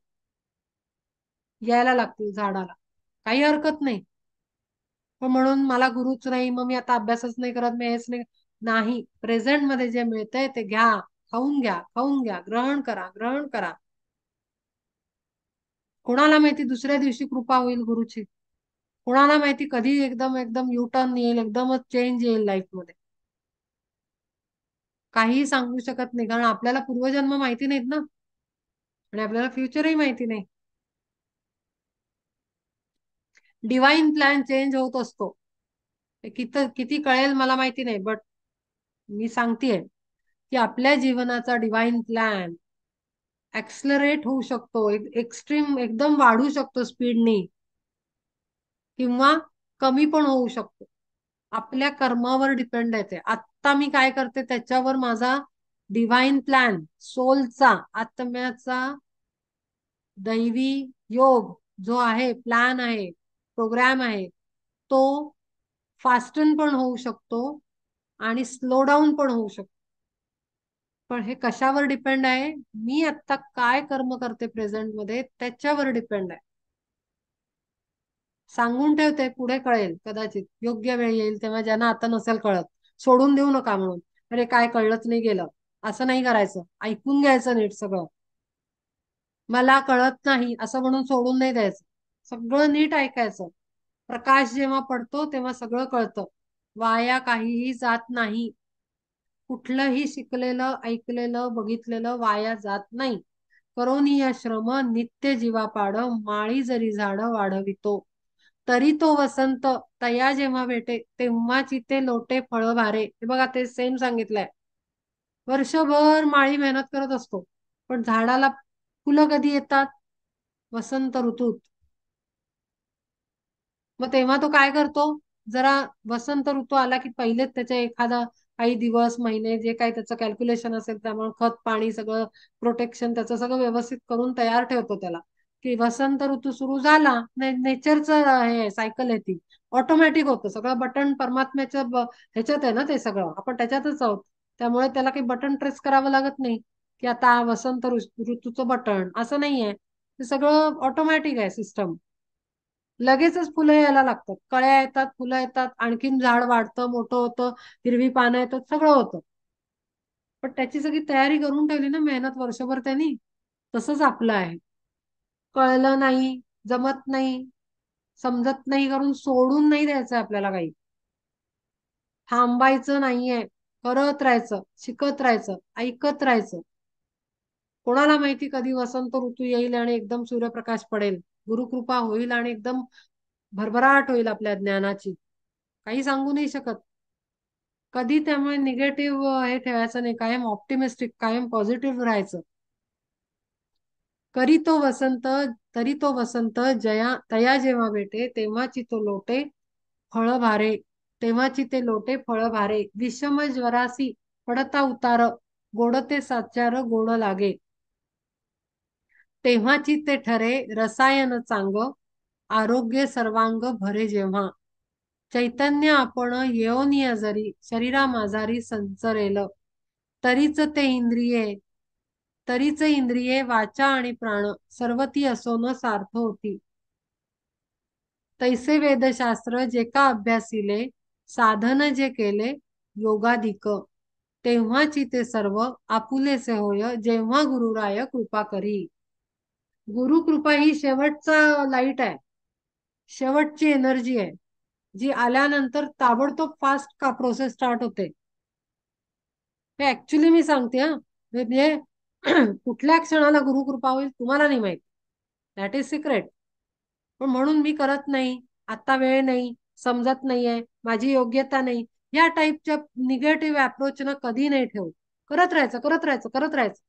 यायला लागतील झाडाला, काही हरकत नाही. पण म्हणून मला गुरुच नाही, मग मी आता अभ्यासच नाही करत, मी हेच नाही, नाही. प्रेझेंट मध्ये जे मिळतंय ते घ्या, खाऊन घ्या, खाऊन घ्या, ग्रहण करा, ग्रहण करा. कोणाला माहिती दुसऱ्या दिवशी कृपा होईल गुरुची, कोणाला माहिती कधी एकदम एकदम युटर्न येईल, एकदमच चेंज येईल लाईफ मध्ये, काहीही सांगू शकत नाही, कारण आपल्याला पूर्वजन्म माहिती नाहीत ना, आणि आपल्याला फ्युचरही माहिती नाही. डिवाइन प्लॅन चेंज होत असतो, किती किती कळेल मला माहिती नाही, बट मी सांगतेय की आपल्या जीवनाचा डिवाइन प्लॅन ऍक्सलरेट होऊ शकतो, एक्स्ट्रीम एकदम वाढू शकतो स्पीडनी, किंवा कमी पण होऊ शकतो. आपल्या कर्मावर डिपेंड आहे ते. आता मी काय करते त्याच्यावर माझा डिवाइन प्लॅन, सोलचा, आत्म्याचा दैवी योग जो आहे, प्लॅन आहे, प्रोग्राम आहे, तो फास्टन पण होऊ शकतो आणि स्लो डाऊन पण होऊ शकतो. पण हे कशावर डिपेंड आहे, मी आता काय कर्म करते प्रेझेंट मध्ये त्याच्यावर डिपेंड आहे. सांगून ठेवते, पुढे कळेल, कदाचित योग्य वेळ येईल तेव्हा, ज्यांना आता नसेल कळत. सोडून देऊ नका म्हणून, अरे काय कळलंच नाही गेलं, असं नाही करायचं. ऐकून घ्यायचं नीट सगळं. मला कळत नाही असं म्हणून सोडून नाही द्यायचं, सगळं नीट ऐकायचं. प्रकाश जेव्हा पडतो तेव्हा सगळं कळतं, वाया काहीही जात नाही. कुठलंही शिकलेलं, ऐकलेलं, बघितलेलं वाया जात नाही. करोनी या श्रम नित्य जीवा पाड, माळी जरी झाड वाढवितो, तरी तो वसंत तया जेव्हा भेटे तेव्हाची ते लोटे फळ भारे. हे बघा, ते सेम सांगितलंय. वर्षभर माळी मेहनत करत असतो, पण झाडाला फुलं कधी येतात? वसंत ऋतूत. मग तेव्हा तो काय करतो, जरा वसंत ऋतू आला की पहिलेच त्याच्या एखादा काही दिवस, महिने, जे काही त्याचं कॅल्क्युलेशन असेल, त्यामुळे खत पाणी सगळं प्रोटेक्शन त्याचं सगळं व्यवस्थित करून तयार ठेवतो त्याला, की वसंत ऋतू सुरू झाला, नेचरचं हे सायकल आहे ती, ऑटोमॅटिक होतं सगळं. बटन परमात्म्याच्या ह्याच्यात आहे ना ते सगळं, आपण त्याच्यातच आहोत. त्यामुळे त्याला काही बटन प्रेस करावं लागत नाही, की आता वसंत ऋतूचं बटन, असं नाहीये. ते सगळं ऑटोमॅटिक आहे सिस्टम. लगेचच फुलं यायला लागतात, कळ्या येतात, फुलं येतात, आणखीन झाड वाढतं, मोठं होतं, हिरवी पानं येतात, सगळं होतं. पण त्याची सगळी तयारी करून ठेवली ना मेहनत वर्षभर त्यांनी. तसंच आपलं आहे. कळलं नाही, जमत नाही, समजत नाही करून सोडून नाही द्यायचं आपल्याला काही. थांबायचं नाहीये, करत राहायचं, शिकत राहायचं, ऐकत राहायचं. कोणाला माहिती कधी वसंत ऋतू येईल आणि एकदम सूर्यप्रकाश पडेल, गुरुकृपा होईल आणि एकदम भरभराट होईल आपल्या ज्ञानाची, काही सांगू नाही शकत. कधी त्यामुळे निगेटिव्ह हे ठेवायचं नाही, कायम ऑप्टिमिस्टिक, कायम पॉझिटिव्ह राहायचं. करी तो वसंत, तरी तो वसंत जया तया जेव्हा भेटे तेव्हाची तो लोटे फळ भारे, तेव्हाची ते लोटे फळ भारे. विषम ज्वरासी पडता उतार, गोड ते साचार गोड लागे, तेव्हाची ते ठरे रसायन चांग, आरोग्य सर्वांग भरे जेव्हा. चैतन्य आपण येऊनिया जरी शरीरा माझारी संचरेल, तरीच ते इंद्रिये तरीच इंद्रिये वाचा आणि प्राण सर्वती असोन सार्थ होती. तैसे वेदशास्त्र जे का अभ्यासिले, साधन जे केले योगाधिक, तेव्हाची ते सर्व आपुलेसे होय जेव्हा गुरुराय कृपा करी. गुरु कृपा ही शेवटचा लाईट आहे, शेवटची एनर्जी आहे, जी आल्यानंतर ताबडतोब फास्ट का प्रोसेस स्टार्ट होते. हे ऍक्च्युली मी सांगते हा, म्हणजे कुठल्या क्षणाला गुरुकृपा होईल तुम्हाला नाही माहिती, दॅट इज सिक्रेट. पण म्हणून मी करत नाही, आता वेळ नाही, समजत नाहीये, माझी योग्यता नाही, या टाईपच्या निगेटिव्ह अप्रोच ना कधी नाही ठेवू. करत राहायचं, करत राहायचं, करत राहायचं.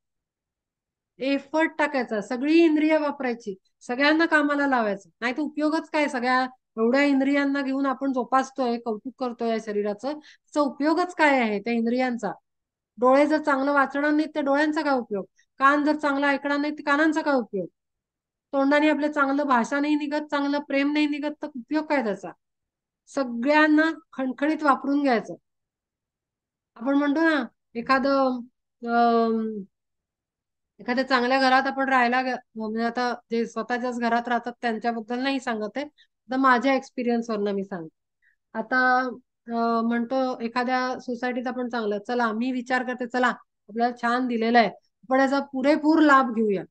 एफर्ट टाकायचा, सगळी इंद्रिय वापरायची, सगळ्यांना कामाला लावायचं. नाही तर उपयोगच काय, सगळ्या एवढ्या इंद्रियांना घेऊन आपण जोपासतोय, कौतुक करतोय या शरीराचं, त्याचा उपयोगच काय आहे त्या इंद्रियांचा? डोळे जर चांगलं वाचणार नाहीत तर डोळ्यांचा काय उपयोग? कान जर चांगलं ऐकणार नाहीत तर कानांचा काय उपयोग? तोंडाने आपलं चांगलं भाषा नाही निघत, चांगलं प्रेम नाही निघत, तर उपयोग काय त्याचा? सगळ्यांना खणखणीत वापरून घ्यायचं. आपण म्हणतो ना, एखादं एखाद्या चांगल्या घरात आपण राहायला म्हणजे आता जे स्वतःच्याच घरात राहतात त्यांच्याबद्दल नाही सांगत आहे, तर माझ्या एक्सपिरियन्स वरनं मी सांगते. आता म्हणतो एखाद्या सोसायटीत आपण चांगलं, चला मी विचार करते, चला आपल्याला छान दिलेलं आहे, आपण याचा पुरेपूर लाभ घेऊया,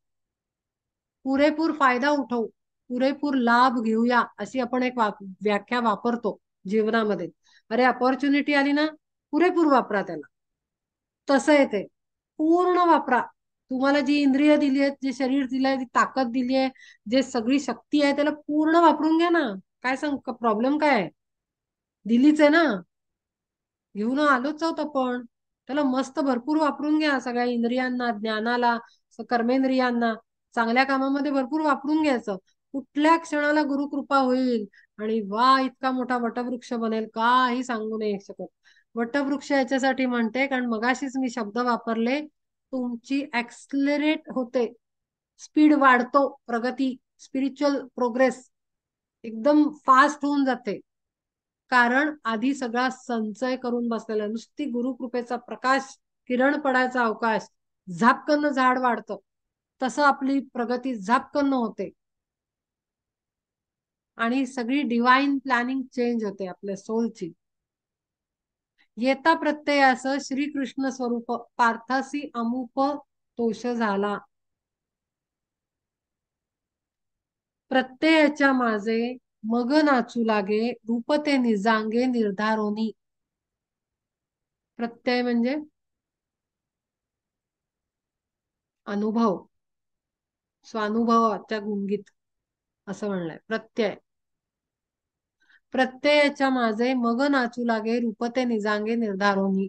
पुरेपूर फायदा उठवू, पुरेपूर लाभ घेऊया, अशी आपण एक व्याख्या वापरतो जीवनामध्ये. अरे अपॉर्च्युनिटी आली ना, पुरेपूर वापरा त्याला. तसं येते, पूर्ण वापरा. तुम्हाला जी इंद्रिय दिली आहेत, जे शरीर दिलंय, जी ताकद दिली आहे, जे सगळी शक्ती आहे, त्याला पूर्ण वापरून घ्या ना. काय सांग, प्रॉब्लेम काय आहे? दिलीच आहे ना, घेऊन आलोच आहोत आपण. त्याला मस्त भरपूर वापरून घ्या, सगळ्या इंद्रियांना, ज्ञानाला, कर्मेंद्रियांना चांगल्या कामामध्ये भरपूर वापरून घ्यायचं. कुठल्या क्षणाला गुरुकृपा होईल आणि वा इतका मोठा वटवृक्ष बनेल, काही सांगू नाही शकत. वटवृक्ष याच्यासाठी म्हणते कारण मगाशीच मी शब्द वापरले, तुमची ऍक्सलरेट होते, स्पीड वाढतो, प्रगती, स्पिरिच्युअल प्रोग्रेस एकदम फास्ट होऊन जाते. कारण आधी सगळा संचय करून बसलेला, नुसती गुरुकृपेचा प्रकाश, किरण पडायचा अवकाश, झापकन झाड वाढतं, तसं आपली प्रगती झापकन होते आणि सगळी डिवाइन प्लॅनिंग चेंज होते आपल्या सोलची. येता प्रत्ययास श्रीकृष्ण स्वरूप, पार्थासी अमुप तोष झाला. प्रत्ययाच्या माझे मग नाचू लागे, रूपते निजांगे निर्धारोनी. प्रत्यय म्हणजे अनुभव, स्वानुभवाच्या गुंगीत असं म्हणलंय प्रत्यय. प्रत्ययाच्या माझे मग नाचू लागे, रूपते निजांगे निर्धारोनी.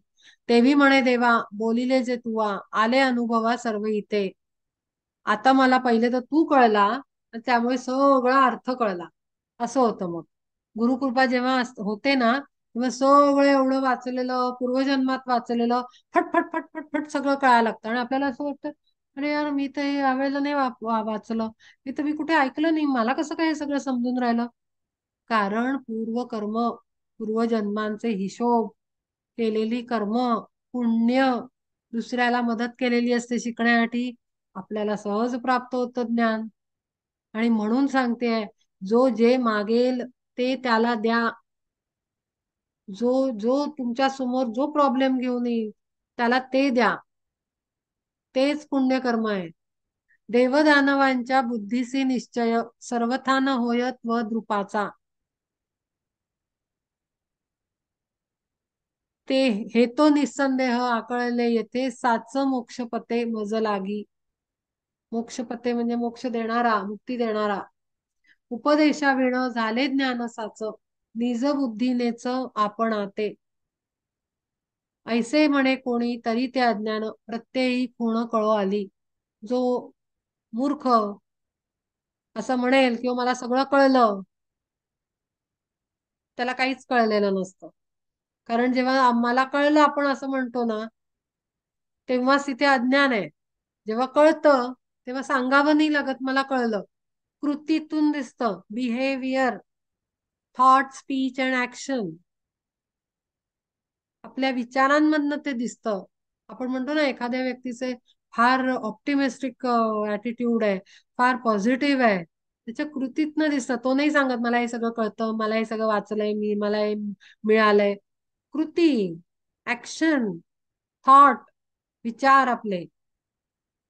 तेवी म्हणे देवा, बोलिले जे तुवा, आले अनुभवा सर्व इथे. आता मला पहिले तर तू कळला, त्यामुळे सगळा अर्थ कळला, असं होतं. मग गुरुकृपा जेव्हा होते ना, तेव्हा सगळं एवढं वाचलेलं, पूर्वजन्मात वाचलेलं फट फट फट फट सगळं कळायला लागतं आणि आपल्याला असं वाटतं, अरे यार मी तर यावेळेला नाही वाचलं, हे तर मी कुठे ऐकलं नाही, मला कसं काय हे सगळं समजून राहिलं? कारण पूर्वकर्म, पूर्वजन्मांचे हिशोब, केलेली कर्म, पुण्य, दुसऱ्याला मदत केलेली असते शिकण्यासाठी, आपल्याला सहज प्राप्त होतं ज्ञान. आणि म्हणून सांगते, जो जे मागेल ते त्याला द्या. जो जो तुमच्या समोर जो प्रॉब्लेम घेऊन येईल त्याला ते द्या, तेच पुण्यकर्म आहे. देवदानवांच्या बुद्धीसी निश्चय, सर्वथा न होय द्रुपाचा. ते हे तो निसंदेह आकळले येथे, साच मोक्षपते मज लागी. मोक्षपते म्हणजे मोक्ष देणारा, मुक्ती देणारा. उपदेशाविण झाले ज्ञान साच, निज बुद्धीनेच आपण आते. ऐसे म्हणे कोणी तरी ते अज्ञान, प्रत्ययी खूण कळो आली. जो मूर्ख असं म्हणेल किंवा मला सगळं कळलं, त्याला काहीच कळलेलं नसतं. कारण जेव्हा मला कळलं आपण असं म्हणतो ना, तेव्हाच तिथे अज्ञान आहे. जेव्हा कळतं तेव्हा सांगावं नाही लागत मला कळलं. कृतीतून दिसतं. Behaviour, thought, speech and action. आपल्या विचारांमधनं ते दिसतं. आपण म्हणतो ना एखाद्या व्यक्तीचे फार ऑप्टिमिस्टिक ऍटिट्यूड आहे, फार पॉझिटिव्ह आहे, त्याच्या कृतीतनं दिसतं. तो नाही सांगत मला हे सगळं कळतं, मला हे सगळं वाचलंय मी, मला हे मिळालंय. कृती, ऍक्शन, थॉट, विचार आपले,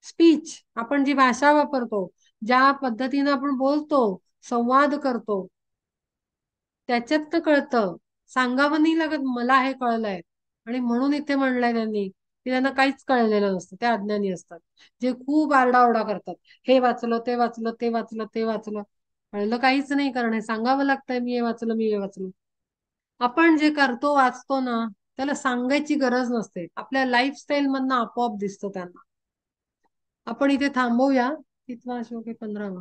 स्पीच, आपण जी भाषा वापरतो, ज्या पद्धतीनं आपण बोलतो, संवाद करतो, त्याच्यात कळतं. सांगावं नाही लागत मला हे कळलंय. आणि म्हणून इथे म्हणलंय त्यांनी की त्यांना काहीच कळलेलं नसतं, ते अज्ञानी असतात, जे खूप आरडाओरडा करतात. हे वाचलं, ते वाचलं, ते वाचलं, ते वाचलं. कळलं काहीच नाही. करणे सांगावं लागतंय मी हे वाचलं, मी हे वाचलं. आपण जे करतो वाचतो ना, त्याला सांगायची गरज नसते. आपल्या लाईफस्टाईल मधनं आपोआप दिसतं त्यांना. आपण इथे थांबवूया. कितवा श्लोक आहे? 15वा.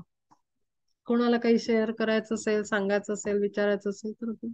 कोणाला काही शेअर करायचं असेल, सांगायचं असेल, विचारायचं असेल तर